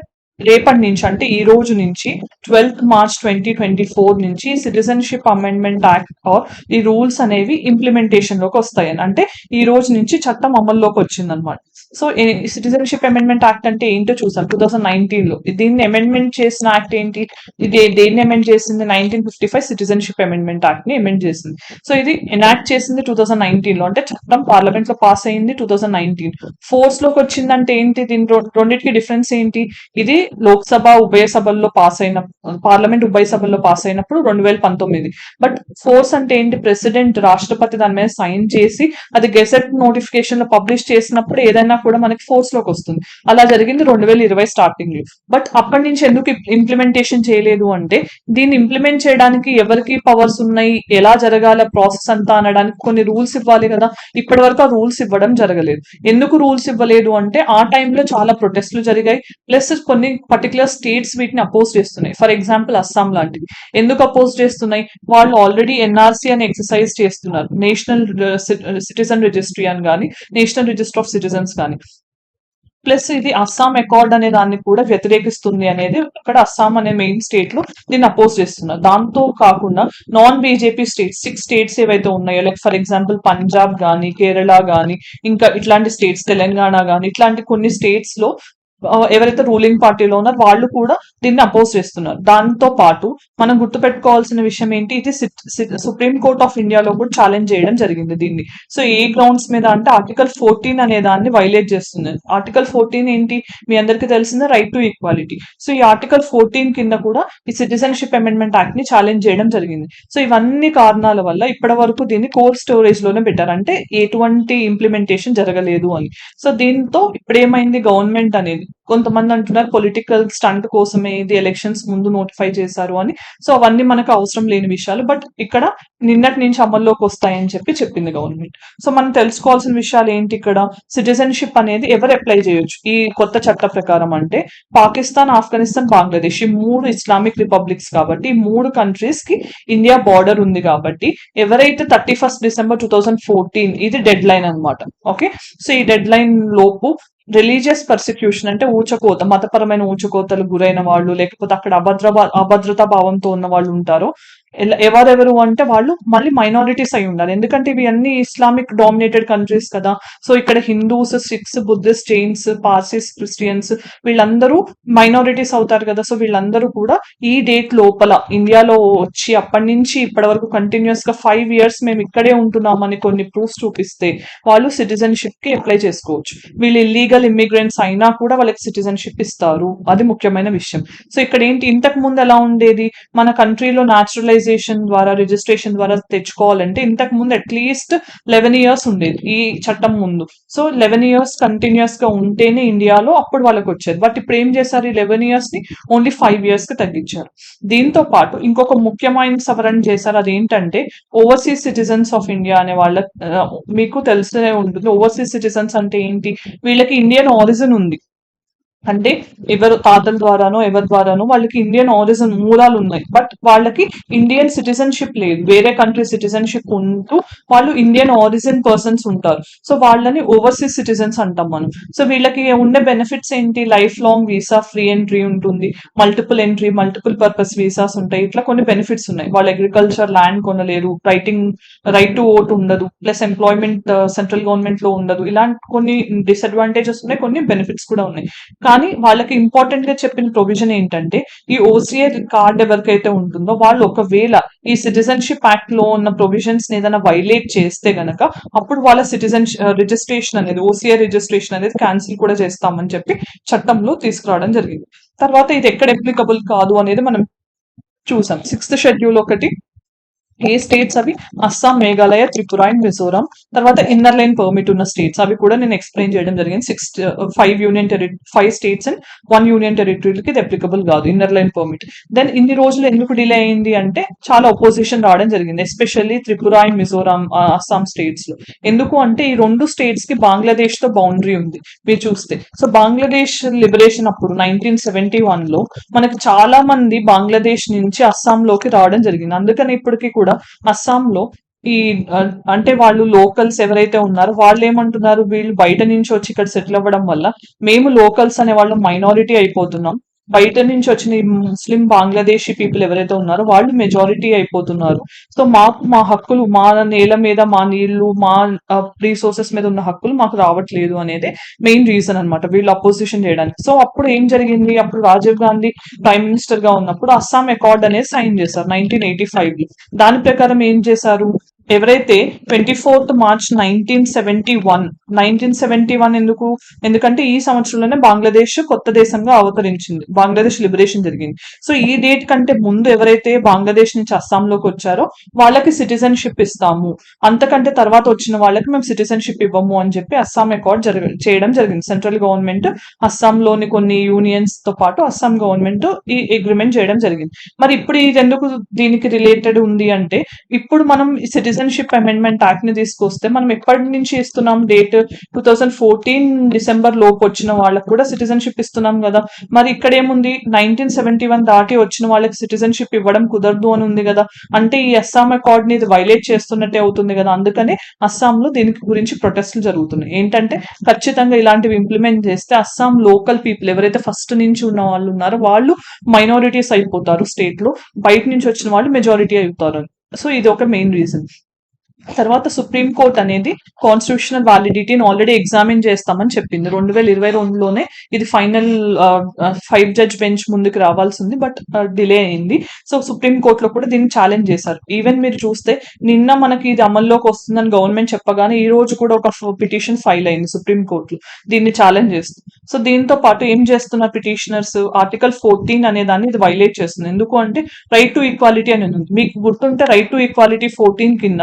రేపటి నుంచి, అంటే ఈ రోజు నుంచి 12th March 2024 నుంచి సిటిజన్షిప్ అమెండ్మెంట్ యాక్ట్ ఆర్ ఈ రూల్స్ అనేవి ఇంప్లిమెంటేషన్ లోకి వస్తాయని. అంటే ఈ రోజు నుంచి చట్టం అమల్లోకి వచ్చిందనమాట. సో సిటిజన్షిప్ అమెండ్మెంట్ యాక్ట్ అంటే ఏంటో చూసాం 2019 లో. దీన్ని అమెండ్మెంట్ చేసిన యాక్ట్ ఏంటి, ఇది దేన్ని అమెండ్ చేసింది, 1955 సిటిజన్షిప్ అమెండ్మెంట్ యాక్ట్ ని అమెండ్ చేసింది. సో ఇది ఎనాక్ట్ చేసింది 2019 లో, అంటే చట్టం పార్లమెంట్ లో పాస్ అయింది 2019. ఫోర్స్ లోకి వచ్చిందంటే ఏంటి, దీని రెండింటికి డిఫరెన్స్ ఏంటి, ఇది లోక్సభ ఉభయ సభల్లో పాస్ అయిన, పార్లమెంట్ ఉభయ సభల్లో పాస్ అయినప్పుడు 2019. బట్ ఫోర్స్ అంటే ఏంటి, ప్రెసిడెంట్ రాష్ట్రపతి దాని మీద సైన్ చేసి అది గెజెట్ నోటిఫికేషన్ లో పబ్లిష్ చేసినప్పుడు ఏదైనా కూడా మనకి ఫోర్స్ లోకి వస్తుంది. అలా జరిగింది 2020 స్టార్టింగ్ లో. బట్ అప్పటి నుంచి ఎందుకు ఇంప్లిమెంటేషన్ చేయలేదు అంటే, దీన్ని ఇంప్లిమెంట్ చేయడానికి ఎవరికి పవర్స్ ఉన్నాయి, ఎలా జరగాల ప్రాసెస్ అంతా అనడానికి కొన్ని రూల్స్ ఇవ్వాలి కదా. ఇప్పటి వరకు ఆ రూల్స్ ఇవ్వడం జరగలేదు. ఎందుకు రూల్స్ ఇవ్వలేదు అంటే, ఆ టైంలో చాలా ప్రొటెస్ట్లు జరిగాయి, ప్లస్ కొన్ని పర్టికులర్ స్టేట్స్ వీటిని అపోజ్ చేస్తున్నాయి. ఫర్ ఎగ్జాంపుల్ అస్సాం లాంటివి. ఎందుకు అపోజ్ చేస్తున్నాయి, వాళ్ళు ఆల్రెడీ ఎన్ఆర్సీ అని ఎక్సర్సైజ్ చేస్తున్నారు, నేషనల్ సిటిజన్ రిజిస్ట్రీ అని కానీ, నేషనల్ రిజిస్టర్ ఆఫ్ సిటిజన్స్ కానీ. ప్లస్ ఇది అస్సాం అకార్డ్ అనే దాన్ని కూడా వ్యతిరేకిస్తుంది అనేది అక్కడ అస్సాం అనే మెయిన్ స్టేట్ లో దీన్ని అపోజ్ చేస్తున్నారు. దాంతో కాకుండా నాన్ బీజేపీ స్టేట్స్ 6 స్టేట్స్ ఏవైతే ఉన్నాయో, లైక్ ఫర్ ఎగ్జాంపుల్ పంజాబ్ గానీ, కేరళ గానీ, ఇంకా ఇట్లాంటి స్టేట్స్, తెలంగాణ గానీ, ఇట్లాంటి కొన్ని స్టేట్స్ లో ఎవరైతే రూలింగ్ పార్టీలో ఉన్నారో వాళ్ళు కూడా దీన్ని అపోజ్ చేస్తున్నారు. దాంతో పాటు మనం గుర్తుపెట్టుకోవాల్సిన విషయం ఏంటి, ఇది సుప్రీం కోర్ట్ ఆఫ్ ఇండియాలో కూడా ఛాలెంజ్ చేయడం జరిగింది దీన్ని. సో ఏ గ్రౌండ్స్ మీద అంటే ఆర్టికల్ 14 అనే దాన్ని వైలేట్ చేస్తుంది. ఆర్టికల్ 14 ఏంటి, మీ అందరికీ తెలిసిందే, రైట్ టు ఈక్వాలిటీ. సో ఈ ఆర్టికల్ 14 కింద కూడా ఈ సిటిజన్షిప్ అమెండ్మెంట్ యాక్ట్ ని ఛాలెంజ్ చేయడం జరిగింది. సో ఇవన్నీ కారణాల వల్ల ఇప్పటి వరకు దీన్ని కోల్డ్ స్టోరేజ్ లోనే పెట్టారు, అంటే ఎటువంటి ఇంప్లిమెంటేషన్ జరగలేదు అని. సో దీంతో ఇప్పుడు ఏమైంది, గవర్నమెంట్ అనేది, కొంతమంది అంటున్నారు పొలిటికల్ స్టంట్ కోసమే ఇది ఎలక్షన్స్ ముందు నోటిఫై చేశారు అని. సో అవన్నీ మనకు అవసరం లేని విషయాలు, బట్ ఇక్కడ నిన్నటి నుంచి అమల్లోకి వస్తాయని చెప్పింది గవర్నమెంట్. సో మనం తెలుసుకోవాల్సిన విషయాలు ఏంటి, ఇక్కడ సిటిజన్షిప్ అనేది ఎవరు అప్లై చేయొచ్చు ఈ కొత్త చట్ట ప్రకారం అంటే, పాకిస్తాన్, ఆఫ్ఘనిస్తాన్, బంగ్లాదేశ్ ఈ 3 ఇస్లామిక్ రిపబ్లిక్స్ కాబట్టి, ఈ 3 కంట్రీస్ కి ఇండియా బార్డర్ ఉంది కాబట్టి, ఎవరైతే 31st December 2014 ఇది డెడ్ లైన్ అనమాట. ఓకే, సో ఈ డెడ్ లైన్ లోపు రిలీజియస్ పర్సిక్యూషన్ అంటే ఊచకోత, మతపరమైన ఊచకోతలు గురైన వాళ్ళు, లేకపోతే అక్కడ అభద్రతా భావంతో ఉన్న వాళ్ళు ఉంటారో, ఎవరెవరు అంటే వాళ్ళు మళ్ళీ మైనారిటీస్ అయి ఉండాలి. ఎందుకంటే ఇవి అన్ని ఇస్లామిక్ డామినేటెడ్ కంట్రీస్ కదా. సో ఇక్కడ హిందూస్, సిఖ్స్, బుద్ధిస్ట్, జైన్స్, పార్సీస్, క్రిస్టియన్స్ వీళ్ళందరూ మైనారిటీస్ అవుతారు కదా. సో వీళ్ళందరూ కూడా ఈ డేట్ లోపల ఇండియాలో వచ్చి అప్పటి నుంచి ఇప్పటి వరకు కంటిన్యూస్ గా 5 years మేము ఇక్కడే ఉంటున్నామని కొన్ని ప్రూఫ్స్ చూపిస్తే వాళ్ళు సిటిజన్షిప్ కి అప్లై చేసుకోవచ్చు. వీళ్ళు ఇల్లీగల్ ఇమ్మిగ్రెంట్స్ అయినా కూడా వాళ్ళకి సిటిజన్షిప్ ఇస్తారు. అది ముఖ్యమైన విషయం. సో ఇక్కడ ఏంటి, ఇంతకు ముందు ఎలా ఉండేది, మన కంట్రీలో న్యాచురలైజేషన్ ద్వారా రిజిస్ట్రేషన్ ద్వారా తెచ్చుకోవాలంటే ఇంతకు ముందు అట్లీస్ట్ 11 years ఉండేది ఈ చట్టం ముందు. సో 11 years కంటిన్యూస్ గా ఉంటేనే ఇండియాలో అప్పుడు వాళ్ళకి వచ్చేది. బట్ ఇప్పుడు ఏం చేశారు, ఈ 11 years ని ఓన్లీ 5 years కి తగ్గించారు. దీంతో పాటు ఇంకొక ముఖ్యమైన సవరణ చేశారు. అదేంటంటే ఓవర్సీస్ సిటిజన్స్ ఆఫ్ ఇండియా అనే వాళ్ళ మీకు తెలిసే ఉంటుంది. ఓవర్సీస్ సిటిజన్స్ అంటే ఏంటి, వీళ్ళకి ఇండియన్ ఆరిజిన్ ఉంది. అంటే ఎవరు తాతల ద్వారానో ఎవరి ద్వారానో వాళ్ళకి ఇండియన్ ఆరిజిన్ మూలాలు ఉన్నాయి. బట్ వాళ్ళకి ఇండియన్ సిటిజన్షిప్ లేదు, వేరే కంట్రీ సిటిజన్షిప్ ఉంటూ వాళ్ళు ఇండియన్ ఆరిజిన్ పర్సన్స్ ఉంటారు. సో వాళ్ళని ఓవర్సీస్ సిటిజన్స్ అంటాం మనం. సో వీళ్ళకి ఉండే బెనిఫిట్స్ ఏంటి, life long visa, free entry ఉంటుంది, multiple entry, multiple purpose visas ఉంటాయి. ఇట్లా కొన్ని బెనిఫిట్స్ ఉన్నాయి. వాళ్ళు అగ్రికల్చర్ ల్యాండ్ కొనలేరు, రైట్ టు ఓట్ ఉండదు, ప్లస్ ఎంప్లాయ్మెంట్ సెంట్రల్ గవర్నమెంట్ లో ఉండదు. ఇలాంటి కొన్ని డిసడ్వాంటేజెస్ ఉన్నాయి, కొన్ని బెనిఫిట్స్ కూడా ఉన్నాయి. కానీ వాళ్ళకి ఇంపార్టెంట్ గా చెప్పిన ప్రొవిజన్ ఏంటంటే ఈ ఓసీఏ కార్డ్ ఎవరికైతే ఉంటుందో వాళ్ళు ఒకవేళ ఈ సిటిజన్షిప్ యాక్ట్ లో ఉన్న ప్రొవిజన్స్ ఏదైనా వైలేట్ చేస్తే గనక అప్పుడు వాళ్ళ సిటిజన్ రిజిస్ట్రేషన్ అనేది, ఓసీఏ రిజిస్ట్రేషన్ అనేది క్యాన్సిల్ కూడా చేస్తామని చెప్పి చట్టంలో తీసుకురావడం జరిగింది. తర్వాత ఇది ఎక్కడ అప్లికబుల్ కాదు అనేది మనం చూసాం. 6th షెడ్యూల్ ఒకటి, ఏ స్టేట్స్ అవి, అస్సాం, మేఘాలయ, త్రిపుర అండ్ మిజోరాం. తర్వాత ఇన్నర్ లైన్ పర్మిట్ ఉన్న స్టేట్స్ అవి కూడా నేను ఎక్స్ప్లెయిన్ చేయడం జరిగింది. 5 స్టేట్స్ అండ్ 1 యూనియన్ టెరిటరీకి ఇది అప్లికబుల్ కాదు ఇన్నర్ లైన్ పర్మిట్. దెన్ ఇన్ని రోజులు ఎందుకు డిలే అయింది అంటే చాలా అపోజిషన్ రావడం జరిగింది, especially Tripura and Mizoram, Assam states లో. ఎందుకు అంటే ఈ రెండు స్టేట్స్ కి బంగ్లాదేశ్ తో బౌండరీ ఉంది మీరు చూస్తే. సో బంగ్లాదేశ్ లిబరేషన్ అప్పుడు 1971 లో మనకి చాలా మంది బంగ్లాదేశ్ నుంచి అస్సాంలోకి రావడం జరిగింది. అందుకని ఇప్పటికీ కూడా అస్సాంలో ఈ అంటే వాళ్ళు లోకల్స్ ఎవరైతే ఉన్నారో వాళ్ళు ఏమంటున్నారు, వీళ్ళు బయట నుంచి వచ్చి ఇక్కడ సెటిల్ అవ్వడం వల్ల మేము లోకల్స్ అనే వాళ్ళు మైనారిటీ అయిపోతున్నాం, బయట నుంచి వచ్చిన ఈ ముస్లిం బంగ్లాదేశీ పీపుల్ ఎవరైతే ఉన్నారో వాళ్ళు మెజారిటీ అయిపోతున్నారు. సో మాకు మా హక్కులు, మా నేల మీద, మా నీళ్లు, మా రీసోర్సెస్ మీద ఉన్న హక్కులు మాకు రావట్లేదు అనేది మెయిన్ రీజన్ అన్నమాట వీళ్ళు అపోజిషన్ చేయడానికి. సో అప్పుడు ఏం జరిగింది, అప్పుడు రాజీవ్ గాంధీ ప్రైమ్ మినిస్టర్ గా ఉన్నప్పుడు అస్సాం అకార్డ్ అనేది సైన్ చేశారు 1985 లో. దాని ప్రకారం ఏం చేశారు, ఎవరైతే 24th March 1971 ఎందుకంటే ఈ సంవత్సరంలోనే బంగ్లాదేశ్ కొత్త దేశంగా అవతరించింది, బంగ్లాదేశ్ లిబరేషన్ జరిగింది. సో ఈ డేట్ కంటే ముందు ఎవరైతే బంగ్లాదేశ్ నుంచి అస్సాంలోకి వచ్చారో వాళ్ళకి సిటిజన్షిప్ ఇస్తాము, అంతకంటే తర్వాత వచ్చిన వాళ్ళకి మేము సిటిజన్షిప్ ఇవ్వము అని చెప్పి అస్సాం అకార్డ్ చేయడం జరిగింది. సెంట్రల్ గవర్నమెంట్ అస్సాంలోని కొన్ని యూనియన్స్ తో పాటు అస్సాం గవర్నమెంట్ ఈ అగ్రిమెంట్ చేయడం జరిగింది. మరి ఇప్పుడు ఇది ఎందుకు దీనికి రిలేటెడ్ ఉంది అంటే, ఇప్పుడు మనం సిటిజన్షిప్ అమెండ్మెంట్ యాక్ట్ ని తీసుకొస్తే మనం ఎప్పటి నుంచి ఇస్తున్నాం, డేట్ 2014 డిసెంబర్ లోపు వచ్చిన వాళ్ళకి కూడా సిటిజన్షిప్ ఇస్తున్నాం కదా. మరి ఇక్కడ ఏముంది, 1971 దాటి వచ్చిన వాళ్ళకి సిటిజన్షిప్ ఇవ్వడం కుదరదు అని ఉంది కదా. అంటే ఈ అస్సాం అకార్డ్ ని ఇది వైలేట్ చేస్తున్నట్టే అవుతుంది కదా. అందుకనే అస్సాంలో దీనికి గురించి ప్రొటెస్ట్లు జరుగుతున్నాయి. ఏంటంటే ఖచ్చితంగా ఇలాంటివి ఇంప్లిమెంట్ చేస్తే అస్సాం లోకల్ పీపుల్ ఎవరైతే ఫస్ట్ నుంచి ఉన్న వాళ్ళు ఉన్నారో వాళ్ళు మైనారిటీస్ అయిపోతారు స్టేట్ లో, బయట నుంచి వచ్చిన వాళ్ళు మెజారిటీ అవుతారు. సో ఇది ఒక మెయిన్ రీజన్. తర్వాత సుప్రీం కోర్ట్ అనేది కాన్స్టిట్యూషనల్ వ్యాలిడిటీని ఆల్రెడీ ఎగ్జామిన్ చేస్తామని చెప్పింది 2022లోనే. ఇది ఫైనల్ 5 judge బెంచ్ ముందుకు రావాల్సింది, బట్ డిలే అయింది. సో సుప్రీం కోర్టులో కూడా దీన్ని ఛాలెంజ్ చేశారు. ఈవెన్ మీరు చూస్తే నిన్న మనకి ఇది అమల్లోకి వస్తుందని గవర్నమెంట్ చెప్పగానే ఈ రోజు కూడా ఒక పిటిషన్ ఫైల్ అయింది సుప్రీం కోర్టులో దీన్ని ఛాలెంజ్ చేస్తూ. సో దీంతో పాటు ఏం చేస్తున్నారు పిటిషనర్స్, ఆర్టికల్ 14 అనే దాన్ని ఇది వైలేట్ చేస్తుంది. ఎందుకు అంటే రైట్ టు ఈక్వాలిటీ అని ఉంది. మీకు గుర్తుంటే రైట్ టు ఈక్వాలిటీ 14 కింద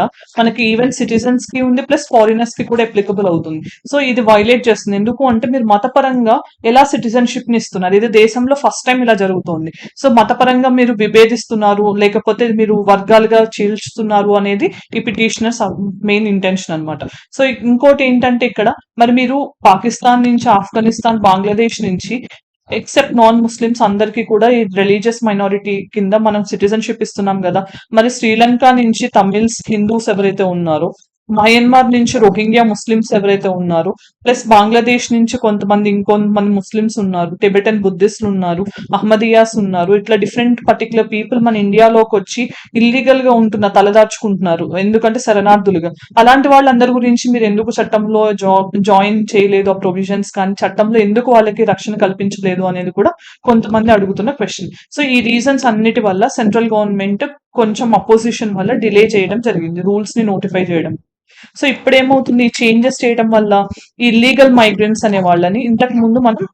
మనకి ఈవెన్ సిటిజన్స్ కి ఉంది, ప్లస్ ఫారినర్స్ కి కూడా అప్లికబుల్ అవుతుంది. సో ఇది వైలేట్ చేస్తుంది. ఎందుకు అంటే మీరు మతపరంగా ఎలా సిటిజన్షిప్ ని ఇస్తున్నారు, ఇది దేశంలో ఫస్ట్ టైం ఇలా జరుగుతుంది. సో మతపరంగా మీరు విభేదిస్తున్నారు, లేకపోతే మీరు వర్గాలుగా చీల్చుతున్నారు అనేది ఈ పిటిషనర్స్ మెయిన్ ఇంటెన్షన్ అన్నమాట. సో ఇంకోటి ఏంటంటే ఇక్కడ మరి మీరు పాకిస్తాన్ నుంచి, ఆఫ్ఘనిస్తాన్, బంగ్లాదేశ్ నుంచి ఎక్సెప్ట్ నాన్ ముస్లిమ్స్ అందరికీ కూడా ఈ రిలీజియస్ మైనారిటీ కింద మనం సిటిజన్షిప్ ఇస్తున్నాం కదా. మరి శ్రీలంక నుంచి తమిళ్స్, హిందూస్ ఎవరైతే ఉన్నారో మయన్మార్ నుంచి రోహింగ్యా ముస్లిమ్స్ ఎవరైతే ఉన్నారో, ప్లస్ బంగ్లాదేశ్ నుంచి ఇంకొంతమంది ముస్లిమ్స్ ఉన్నారు, టిబెటన్ బుద్ధిస్టులు ఉన్నారు, అహ్మదియాస్ ఉన్నారు. ఇట్లా డిఫరెంట్ పర్టికులర్ పీపుల్ మన ఇండియాలోకి వచ్చి ఇల్లీగల్ గా తలదాచుకుంటున్నారు, ఎందుకంటే శరణార్థులుగా. అలాంటి వాళ్ళందరి గురించి మీరు ఎందుకు చట్టంలో జాయిన్ చేయలేదు, ఆ ప్రొవిజన్స్ కానీ చట్టంలో ఎందుకు వాళ్ళకి రక్షణ కల్పించలేదు అనేది కూడా కొంతమంది అడుగుతున్న క్వశ్చన్. సో ఈ రీజన్స్ అన్నిటి వల్ల సెంట్రల్ గవర్నమెంట్ కొంచెం అపోజిషన్ వల్ల డిలే చేయడం జరిగింది రూల్స్ ని నోటిఫై చేయడం. సో ఇప్పుడేమవుతుంది, ఈ చేంజెస్ చేయడం వల్ల ఈ ఇల్లీగల్ మైగ్రెంట్స్ అనే వాళ్ళని ఇంతకు ముందు మనం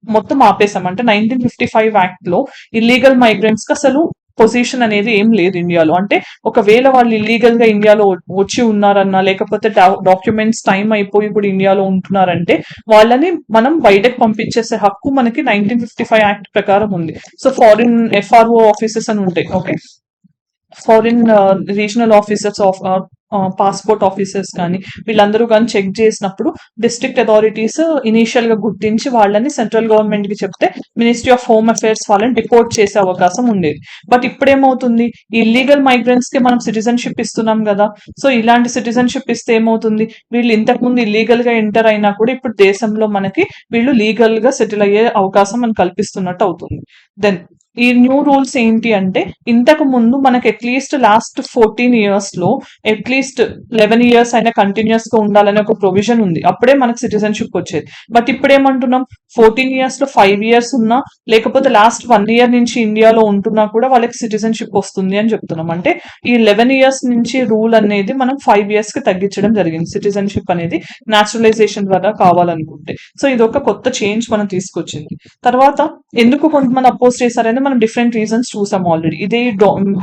మొత్తం ఆపేసాం. అంటే 1955 యాక్ట్ లో ఇల్లీగల్ మైగ్రెంట్స్ కి అసలు పొజిషన్ అనేది ఏం లేదు ఇండియాలో. అంటే ఒకవేళ వాళ్ళు ఇల్లీగల్ గా ఇండియాలో వచ్చి ఉన్నారన్నా, లేకపోతే డాక్యుమెంట్స్ టైం అయిపోయి ఇప్పుడు ఇండియాలో ఉంటున్నారంటే వాళ్ళని మనం బయటకు పంపించేసే హక్కు మనకి 1955 యాక్ట్ ప్రకారం ఉంది. సో ఫారిన్ FRO ఆఫీసెస్ అని ఉంటాయి, okay, foreign regional officers of passport officers కానీ వీళ్ళందరూ కానీ చెక్ చేసినప్పుడు డిస్ట్రిక్ట్ అథారిటీస్ ఇనీషియల్ గా గుర్తించి వాళ్ళని సెంట్రల్ గవర్నమెంట్ కి చెప్తే మినిస్ట్రీ ఆఫ్ హోమ్ అఫైర్స్ వాళ్ళని డిపోర్ట్ చేసే అవకాశం ఉండేది. బట్ ఇప్పుడేమవుతుంది, ఇల్లీగల్ మైగ్రెంట్స్ కి మనం సిటిజన్షిప్ ఇస్తున్నాం కదా. సో ఇలాంటి సిటిజన్షిప్ ఇస్తే ఏమవుతుంది, వీళ్ళు ఇంతకు ముందు ఇల్లీగల్ గా ఎంటర్ అయినా కూడా ఇప్పుడు దేశంలో మనకి వీళ్ళు లీగల్ గా సెటిల్ అయ్యే అవకాశం మనం కల్పిస్తున్నట్టు అవుతుంది. దెన్ ఈ న్యూ రూల్స్ ఏంటి అంటే, ఇంతకు ముందు మనకి అట్లీస్ట్ లాస్ట్ 14 years లో అట్లీస్ట్ 11 years అయినా కంటిన్యూస్ గా ఉండాలనే ఒక ప్రొవిజన్ ఉంది, అప్పుడే మనకు సిటిజన్షిప్ వచ్చేది. బట్ ఇప్పుడు ఏమంటున్నాం, 14 years లో 5 years ఉన్నా, లేకపోతే లాస్ట్ 1 year నుంచి ఇండియాలో ఉంటున్నా కూడా వాళ్ళకి సిటిజన్షిప్ వస్తుంది అని చెప్తున్నాం. అంటే ఈ 11 years నుంచి రూల్ అనేది మనం 5 years కి తగ్గించడం జరిగింది, సిటిజన్షిప్ అనేది న్యాచురలైజేషన్ ద్వారా కావాలనుకుంటే. సో ఇది ఒక కొత్త చేంజ్ మనం తీసుకొచ్చింది. తర్వాత ఎందుకు కొంతమంది అపోజ్ చేశారని మనం డిఫరెంట్ రీజన్స్ చూసాం ఆల్రెడీ. ఇదే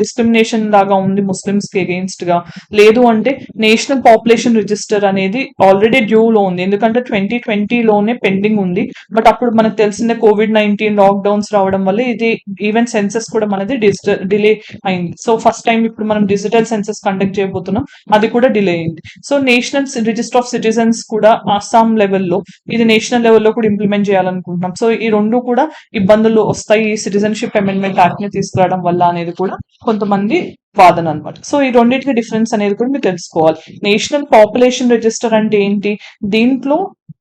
డిస్క్రిమినేషన్ లాగా ఉంది ముస్లిమ్స్ కి అగెయిన్స్ట్ గా. లేదు అంటే నేషనల్ పాపులేషన్ రిజిస్టర్ అనేది ఆల్రెడీ డ్యూ లో ఉంది, ఎందుకంటే 2020 లోనే పెండింగ్ ఉంది. బట్ అప్పుడు మనకు తెలిసిందే COVID-19 లాక్డౌన్స్ రావడం వల్ల ఇది ఈవెన్ సెన్సెస్ కూడా మనది డిలే అయింది. సో ఫస్ట్ టైం ఇప్పుడు మనం డిజిటల్ సెన్సెస్ కండక్ట్ చేయబోతున్నాం, అది కూడా డిలే అయింది. So national register of citizens కూడా అస్సాం లెవెల్లో, ఇది నేషనల్ లెవెల్లో కూడా ఇంప్లిమెంట్ చేయాలనుకుంటున్నాం. సో ఈ రెండు కూడా ఇబ్బందులు వస్తాయి ఈ సిటిజన్షిప్ అమెండ్మెంట్ యాక్ట్ ని తీసుకురావడం వల్ల అనేది కూడా కొంతమంది వాదన అనమాట. సో ఈ రెండింటికి డిఫరెన్స్ అనేది కూడా మీరు తెలుసుకోవాలి. నేషనల్ పాపులేషన్ రిజిస్టర్ అంటే ఏంటి, దీంట్లో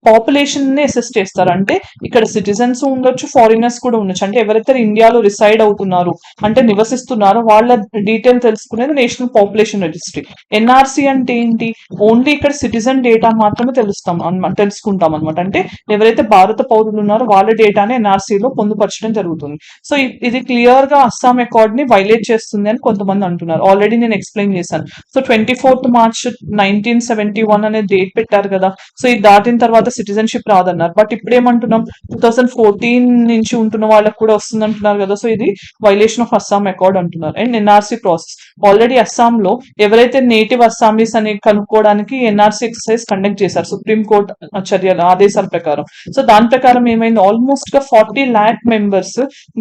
పాపులేషన్ ని అసెస్ చేస్తారు. అంటే ఇక్కడ సిటిజన్స్ ఉండొచ్చు, ఫారినర్స్ కూడా ఉండొచ్చు. అంటే ఎవరైతే ఇండియాలో రిసైడ్ అవుతున్నారు అంటే నివసిస్తున్నారో వాళ్ళ డీటెయిల్ తెలుసుకునేది నేషనల్ పాపులేషన్ రిజిస్ట్రీ. NRC అంటే ఏంటి, ఓన్లీ ఇక్కడ సిటిజన్ డేటా మాత్రమే తెలుసుకుంటాం అనమాట. అంటే ఎవరైతే భారత పౌరులు ఉన్నారో వాళ్ళ డేటాని NRC లో పొందుపరచడం జరుగుతుంది. సో ఇది క్లియర్ గా అస్సాం అకార్డ్ ని వైలేట్ చేస్తుంది అని కొంతమంది అంటున్నారు. ఆల్రెడీ నేను ఎక్స్ప్లెయిన్ చేశాను. సో 24th March 1971 అనే డేట్ పెట్టారు కదా. సో ఇది దాటిన తర్వాత సిటిజన్షిప్ రాదన్నారు. బట్ ఇప్పుడు ఏమంటున్నాం, 2014 నుంచి ఉంటున్న వాళ్ళకి కూడా వస్తుంది అంటున్నారు కదా. సో ఇది వైలేషన్ ఆఫ్ అస్సాం అకార్డ్ అంటున్నారు. అండ్ NRC ప్రాసెస్ ఆల్రెడీ అస్సాంలో ఎవరైతే నేటివ్ అస్సామీస్ అని కనుక్కోవడానికి NRC ఎక్సర్సైజ్ కండక్ట్ చేశారు సుప్రీం కోర్ట్ చర్యల ఆదేశాల ప్రకారం. సో దాని ప్రకారం ఏమైంది, ఆల్మోస్ట్ గా 40 lakh మెంబర్స్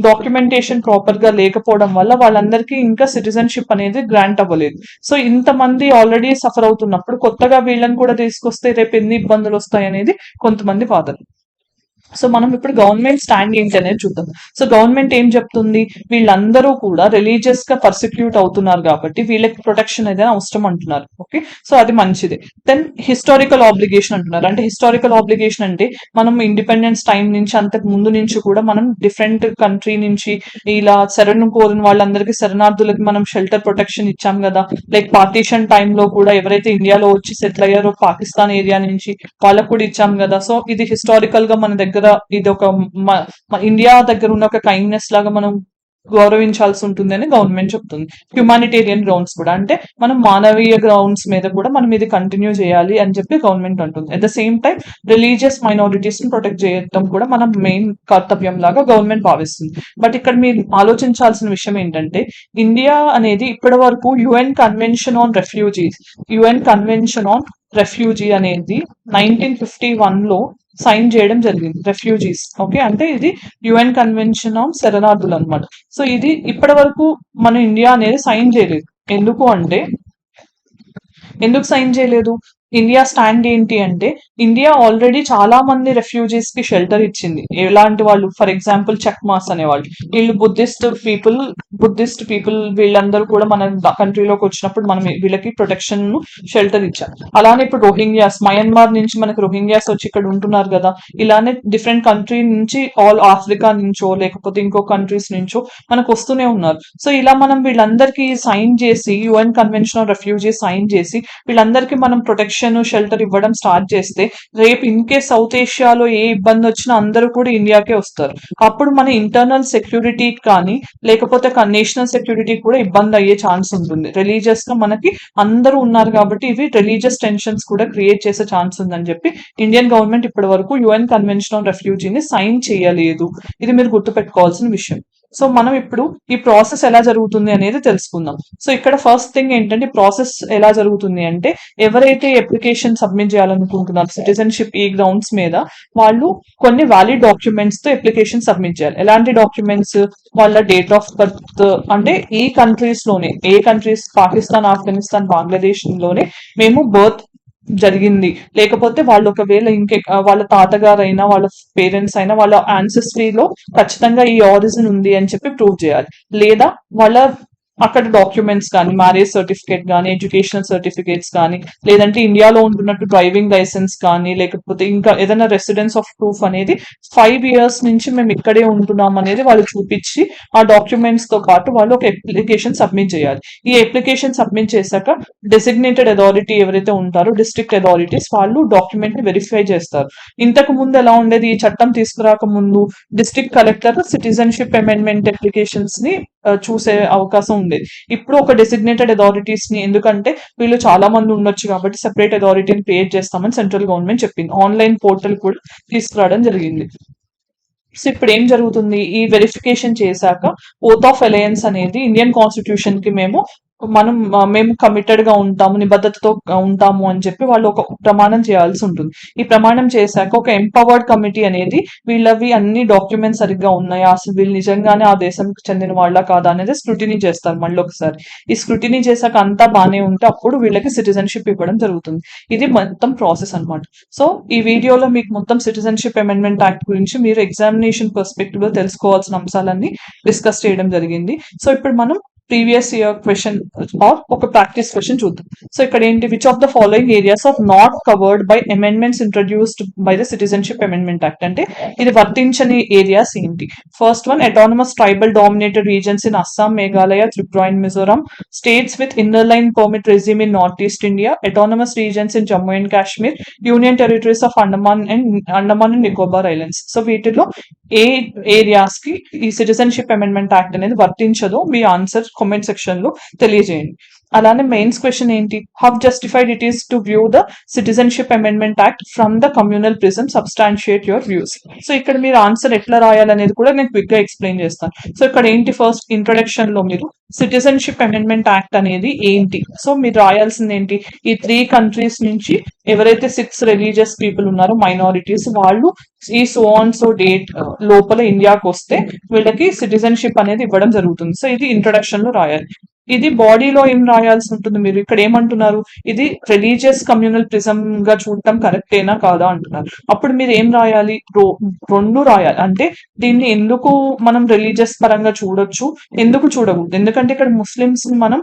డాక్యుమెంటేషన్ ప్రాపర్ గా లేకపోవడం వల్ల వాళ్ళందరికీ ఇంకా సిటిజన్షిప్ అనేది గ్రాంట్ అవ్వలేదు. సో ఇంతమంది ఆల్రెడీ సఫర్ అవుతున్నప్పుడు కొత్తగా వీళ్ళని కూడా తీసుకొస్తే రేపు ఎన్ని ఇబ్బందులు వస్తాయి అనేది కొంతమంది వాదన. సో మనం ఇప్పుడు గవర్నమెంట్ స్టాండ్ ఏంటి అనేది చూద్దాం. సో గవర్నమెంట్ ఏం చెప్తుంది, వీళ్ళందరూ కూడా రిలీజియస్ గా పర్సిక్యూట్ అవుతున్నారు కాబట్టి వీళ్ళకి ప్రొటెక్షన్ అనేది అవసరం అంటున్నారు. ఓకే, సో అది మంచిది. దెన్ హిస్టారికల్ ఆబ్లిగేషన్ అంటున్నారు. అంటే హిస్టారికల్ ఆబ్లిగేషన్ అంటే మనం ఇండిపెండెన్స్ టైం నుంచి అంతకు ముందు నుంచి కూడా మనం డిఫరెంట్ కంట్రీ నుంచి ఇలా శరణు కోరిన వాళ్ళందరికీ, శరణార్థులకి మనం షెల్టర్ ప్రొటెక్షన్ ఇచ్చాం కదా. లైక్ పార్టీషన్ టైంలో కూడా ఎవరైతే ఇండియాలో వచ్చి సెటిల్ అయ్యారో పాకిస్తాన్ ఏరియా నుంచి వాళ్ళకు కూడా ఇచ్చాం కదా. సో ఇది హిస్టారికల్ గా మన దగ్గర ఇది ఒక ఇండియా దగ్గర ఉన్న ఒక కైండ్నెస్ లాగా మనం గౌరవించాల్సి ఉంటుంది అని గవర్నమెంట్ చెప్తుంది. హ్యుమానిటేరియన్ గ్రౌండ్స్ కూడా, అంటే మనం మానవీయ గ్రౌండ్స్ మీద కూడా మనం ఇది కంటిన్యూ చేయాలి అని చెప్పి గవర్నమెంట్ అంటుంది. At the same time religious minorities ని ప్రొటెక్ట్ చేయడం కూడా మన మెయిన్ కర్తవ్యం లాగా గవర్నమెంట్ భావిస్తుంది. బట్ ఇక్కడ మీరు ఆలోచించాల్సిన విషయం ఏంటంటే, ఇండియా అనేది ఇప్పటి వరకు UN కన్వెన్షన్ ఆన్ రెఫ్యూజీ అనేది 1951 లో సైన్ చేయడం జరిగింది. రెఫ్యూజీస్, ఓకే, అంటే ఇది UN కన్వెన్షన్ ఆన్ శరణార్థులు అనమాట. సో ఇది ఇప్పటి వరకు మన ఇండియా అనేది సైన్ చేయలేదు. ఎందుకు సైన్ చేయలేదు, ఇండియా స్టాండ్ ఏంటి అంటే, ఇండియా ఆల్రెడీ చాలా మంది రెఫ్యూజీస్ కి షెల్టర్ ఇచ్చింది. ఎలాంటి వాళ్ళు, ఫర్ ఎగ్జాంపుల్ చక్మాస్ అనేవాళ్ళు, వీళ్ళు బుద్ధిస్ట్ పీపుల్ వీళ్ళందరూ కూడా మన కంట్రీలోకి వచ్చినప్పుడు మనం వీళ్ళకి ప్రొటెక్షన్ షెల్టర్ ఇచ్చాం. అలానే ఇప్పుడు రోహింగ్యాస్, మయన్మార్ నుంచి మనకు రోహింగ్యాస్ వచ్చి ఇక్కడ ఉంటున్నారు కదా, ఇలానే డిఫరెంట్ కంట్రీ నుంచి ఆల్ ఆఫ్రికా నుంచో లేకపోతే ఇంకో కంట్రీస్ నుంచో మనకు వస్తూనే ఉన్నారు. సో ఇలా మనం వీళ్ళందరికీ సైన్ చేసి, UN convention on refugees sign చేసి వీళ్ళందరికీ మనం ప్రొటెక్షన్ షెల్టర్ ఇవ్వడం స్టార్ట్ చేస్తే, రేపు ఇన్ కేస్ సౌత్ ఏషియాలో ఏ ఇబ్బంది వచ్చినా అందరూ కూడా ఇండియాకే వస్తారు. అప్పుడు మన ఇంటర్నల్ సెక్యూరిటీ కానీ లేకపోతే నేషనల్ సెక్యూరిటీ కూడా ఇబ్బంది అయ్యే ఛాన్స్ ఉంటుంది. రిలీజియస్ గా మనకి అందరూ ఉన్నారు కాబట్టి ఇవి రిలీజియస్ టెన్షన్స్ కూడా క్రియేట్ చేసే ఛాన్స్ ఉందని చెప్పి ఇండియన్ గవర్నమెంట్ ఇప్పటి వరకు యుఎన్ కన్వెన్షన్ ఆన్ రెఫ్యూజీని సైన్ చేయలేదు. ఇది మీరు గుర్తుపెట్టుకోవాల్సిన విషయం. సో మనం ఇప్పుడు ఈ ప్రాసెస్ ఎలా జరుగుతుంది అనేది తెలుసుకుందాం. సో ఇక్కడ ఫస్ట్ థింగ్ ఏంటంటే, ప్రాసెస్ ఎలా జరుగుతుంది అంటే, ఎవరైతే అప్లికేషన్ సబ్మిట్ చేయాలనుకుంటున్నారు సిటిజన్షిప్ ఈ గ్రౌండ్స్ మీద, వాళ్ళు కొన్ని వ్యాలిడ్ డాక్యుమెంట్స్ తో అప్లికేషన్ సబ్మిట్ చేయాలి. ఎలాంటి డాక్యుమెంట్స్? వాళ్ళ డేట్ ఆఫ్ బర్త్, అంటే ఈ కంట్రీస్ లోనే, ఏ కంట్రీస్, పాకిస్తాన్, ఆఫ్ఘనిస్తాన్, బంగ్లాదేశ్ లోనే మేము బర్త్ జరిగింది, లేకపోతే వాళ్ళు ఒకవేళ వాళ్ళ తాతగారు అయినా, వాళ్ళ పేరెంట్స్ అయినా, వాళ్ళ యాన్సెస్ట్రీలో ఖచ్చితంగా ఈ ఆరిజిన్ ఉంది అని చెప్పి ప్రూవ్ చేయాలి. లేదా వాళ్ళ అక్కడ డాక్యుమెంట్స్ కానీ, మ్యారేజ్ సర్టిఫికేట్ కానీ, ఎడ్యుకేషనల్ సర్టిఫికేట్స్ కానీ, లేదంటే ఇండియాలో ఉంటున్నట్టు డ్రైవింగ్ లైసెన్స్ కానీ, లేకపోతే ఇంకా ఏదైనా రెసిడెన్స్ ఆఫ్ ప్రూఫ్ అనేది 5 years నుంచి మేము ఇక్కడే ఉంటున్నాం అనేది వాళ్ళు చూపించి, ఆ డాక్యుమెంట్స్ తో పాటు వాళ్ళు ఒక అప్లికేషన్ సబ్మిట్ చేయాలి. ఈ అప్లికేషన్ సబ్మిట్ చేశాక డెసిగ్నేటెడ్ అథారిటీ ఎవరైతే ఉంటారో, డిస్ట్రిక్ట్ అథారిటీస్, వాళ్ళు డాక్యుమెంట్ ని వెరిఫై చేస్తారు. ఇంతకు ముందు ఎలా ఉండేది, ఈ చట్టం తీసుకురాక ముందు district collector citizenship amendment applications ని చూసే అవకాశం ఉండేది. ఇప్పుడు ఒక డెసిగ్నేటెడ్ అథారిటీస్ ని, ఎందుకంటే వీళ్ళు చాలా మంది ఉండొచ్చు కాబట్టి సెపరేట్ అథారిటీని క్రియేట్ చేస్తామని సెంట్రల్ గవర్నమెంట్ చెప్పింది. ఆన్లైన్ పోర్టల్ కూడా తీసుకురావడం జరిగింది. సో ఇప్పుడు ఏం జరుగుతుంది, ఈ వెరిఫికేషన్ చేశాక ఓత్ ఆఫ్ అలయన్స్ అనేది ఇండియన్ కాన్స్టిట్యూషన్ కి మేము కమిటెడ్ గా ఉంటాము, నిబద్ధతతో ఉంటాము అని చెప్పి వాళ్ళు ఒక ప్రమాణం చేయాల్సి ఉంటుంది. ఈ ప్రమాణం చేశాక ఒక ఎంపవర్డ్ కమిటీ అనేది వీళ్ళవి అన్ని డాక్యుమెంట్స్ సరిగ్గా ఉన్నాయా, అసలు వీళ్ళు నిజంగానే ఆ దేశంకి చెందిన వాళ్ళ కాదా అనేది స్క్రూటినీ చేస్తారు మళ్ళీ ఒకసారి. ఈ స్క్రూటినీ చేశాక అంతా బానే ఉంటే అప్పుడు వీళ్ళకి సిటిజన్షిప్ ఇవ్వడం జరుగుతుంది. ఇది మొత్తం ప్రాసెస్ అన్నమాట. సో ఈ వీడియోలో మీకు మొత్తం సిటిజన్షిప్ అమెండ్మెంట్ యాక్ట్ గురించి మీరు ఎగ్జామినేషన్ పర్స్పెక్టివ్ లో తెలుసుకోవాల్సిన అంశాలన్నీ డిస్కస్ చేయడం జరిగింది. సో ఇప్పుడు మనం ప్రీవియస్ ఇయర్ క్వశ్చన్ ఆర్ ఒక ప్రాక్టీస్ క్వశ్చన్ చూద్దాం. సో ఇక్కడ ఏంటి, which of the following areas are not covered by amendments introduced by the citizenship amendment act, అంటే ఇది వర్తించని ఏరియాస్ ఏంటి? First one, autonomous tribal dominated regions in Assam, Meghalaya, Tripura and Mizoram, states with inner line permit resume in north east India, autonomous regions in Jammu and Kashmir, union territories of Andaman and Nicobar islands. So వీటిలో ఏ areas కి ఈ citizenship amendment act అనేది వర్తించదో మీ answer comment section లో తెలియజేయండి. అలానే mains question ఏంటి, how justified it is to view the citizenship amendment act from the communal prism, substantiate your views. So ఇక్కడ మీరు ఆన్సర్ ఎట్లా రాయాలనేది కూడా నేను క్విక్ గా ఎక్స్ప్లెయిన్ చేస్తాను. సో ఇక్కడ ఏంటి, ఫస్ట్ ఇంట్రొడక్షన్ లో మీరు సిటిజన్షిప్ అమెండ్మెంట్ యాక్ట్ అనేది ఏంటి, సో మీరు రాయాల్సింది ఏంటి, ఈ 3 countries నుంచి ఎవరైతే 6 రిలీజియస్ పీపుల్ ఉన్నారో, మైనారిటీస్, వాళ్ళు ఈ సో డేట్ లోపల ఇండియాకి వస్తే వీళ్ళకి సిటిజన్షిప్ అనేది ఇవ్వడం జరుగుతుంది. సో ఇది ఇంట్రొడక్షన్ లో రాయాలి. ఇది బాడీలో ఏం రాయాల్సి ఉంటుంది, మీరు ఇక్కడ ఏమంటున్నారు, ఇది రిలీజియస్ కమ్యూనల్ ప్రిజం గా చూడటం కరెక్టేనా కాదా అంటున్నారు. అప్పుడు మీరు ఏం రాయాలి, రెండు రాయాలి. అంటే దీన్ని ఎందుకు మనం రిలీజియస్ పరంగా చూడొచ్చు, ఎందుకు చూడకూడదు, ఎందుకంటే ఇక్కడ ముస్లిమ్స్ ని మనం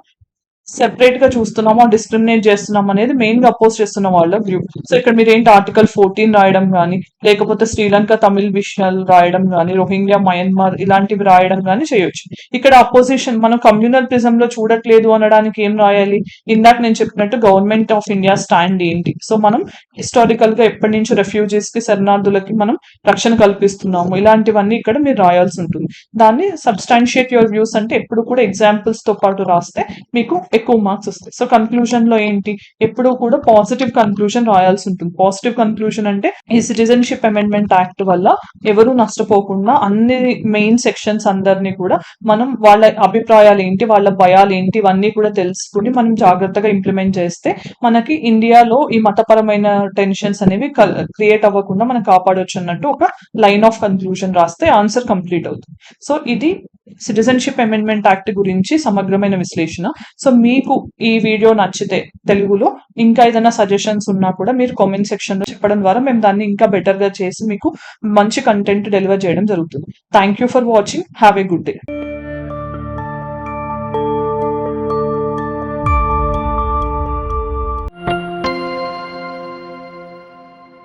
సెపరేట్ గా చూస్తున్నామా, డిస్క్రిమినేట్ చేస్తున్నాం అనేది మెయిన్ గా అపోజ్ చేస్తున్న వాళ్ళ వ్యూ. సో ఇక్కడ మీరు ఏంటి, ఆర్టికల్ 14 రాయడం కానీ, లేకపోతే శ్రీలంక తమిళ్ విషయాలు రాయడం కానీ, రోహింగ్యా, మయన్మార్ ఇలాంటివి రాయడం కానీ చేయొచ్చు. ఇక్కడ అపోజిషన్ మనం కమ్యూనల్ ప్రిజం లో చూడట్లేదు అనడానికి ఏం రాయాలి, ఇందాక నేను చెప్పినట్టు గవర్నమెంట్ ఆఫ్ ఇండియా స్టాండ్ ఏంటి, సో మనం హిస్టారికల్ గా ఎప్పటి నుంచి రెఫ్యూజీస్ కి, శరణార్థులకి మనం రక్షణ కల్పిస్తున్నాము, ఇలాంటివన్నీ ఇక్కడ మీరు రాయాల్సి ఉంటుంది. దాన్ని సబ్స్టాన్షియేట్ యువర్ వ్యూస్ అంటే ఎప్పుడు కూడా ఎగ్జాంపుల్స్ తో పాటు రాస్తే మీకు ఎక్కువ మార్క్స్ వస్తాయి. సో కన్క్లూజన్ లో ఏంటి, ఎప్పుడూ కూడా పాజిటివ్ కన్క్లూజన్ రాయాల్సి ఉంటుంది. పాజిటివ్ కన్క్లూజన్ అంటే ఈ సిటిజన్షిప్ అమెండ్మెంట్ యాక్ట్ వల్ల ఎవరు నష్టపోకుండా అన్ని మెయిన్ సెక్షన్స్ అందరినీ కూడా మనం వాళ్ళ అభిప్రాయాలు ఏంటి, వాళ్ళ భయాలు ఏంటి, ఇవన్నీ కూడా తెలుసుకుని మనం జాగ్రత్తగా ఇంప్లిమెంట్ చేస్తే మనకి ఇండియాలో ఈ మతపరమైన టెన్షన్స్ అనేవి క్రియేట్ అవ్వకుండా మనం కాపాడొచ్చు అన్నట్టు ఒక లైన్ ఆఫ్ కన్క్లూజన్ రాస్తే ఆన్సర్ కంప్లీట్ అవుతుంది. సో ఇది సిటిజన్షిప్ అమెండ్మెంట్ యాక్ట్ గురించి సమగ్రమైన విశ్లేషణ. సో మీకు ఈ వీడియో నచ్చితే తెలుగులో ఇంకా ఏదైనా సజెషన్స్ ఉన్నా కూడా మీరు కామెంట్ సెక్షన్ లో చెప్పడం ద్వారా మేము దాన్ని ఇంకా బెటర్ గా చేసి మీకు మంచి కంటెంట్ డెలివర్ చేయడం జరుగుతుంది. Thank you for watching. Have a good day.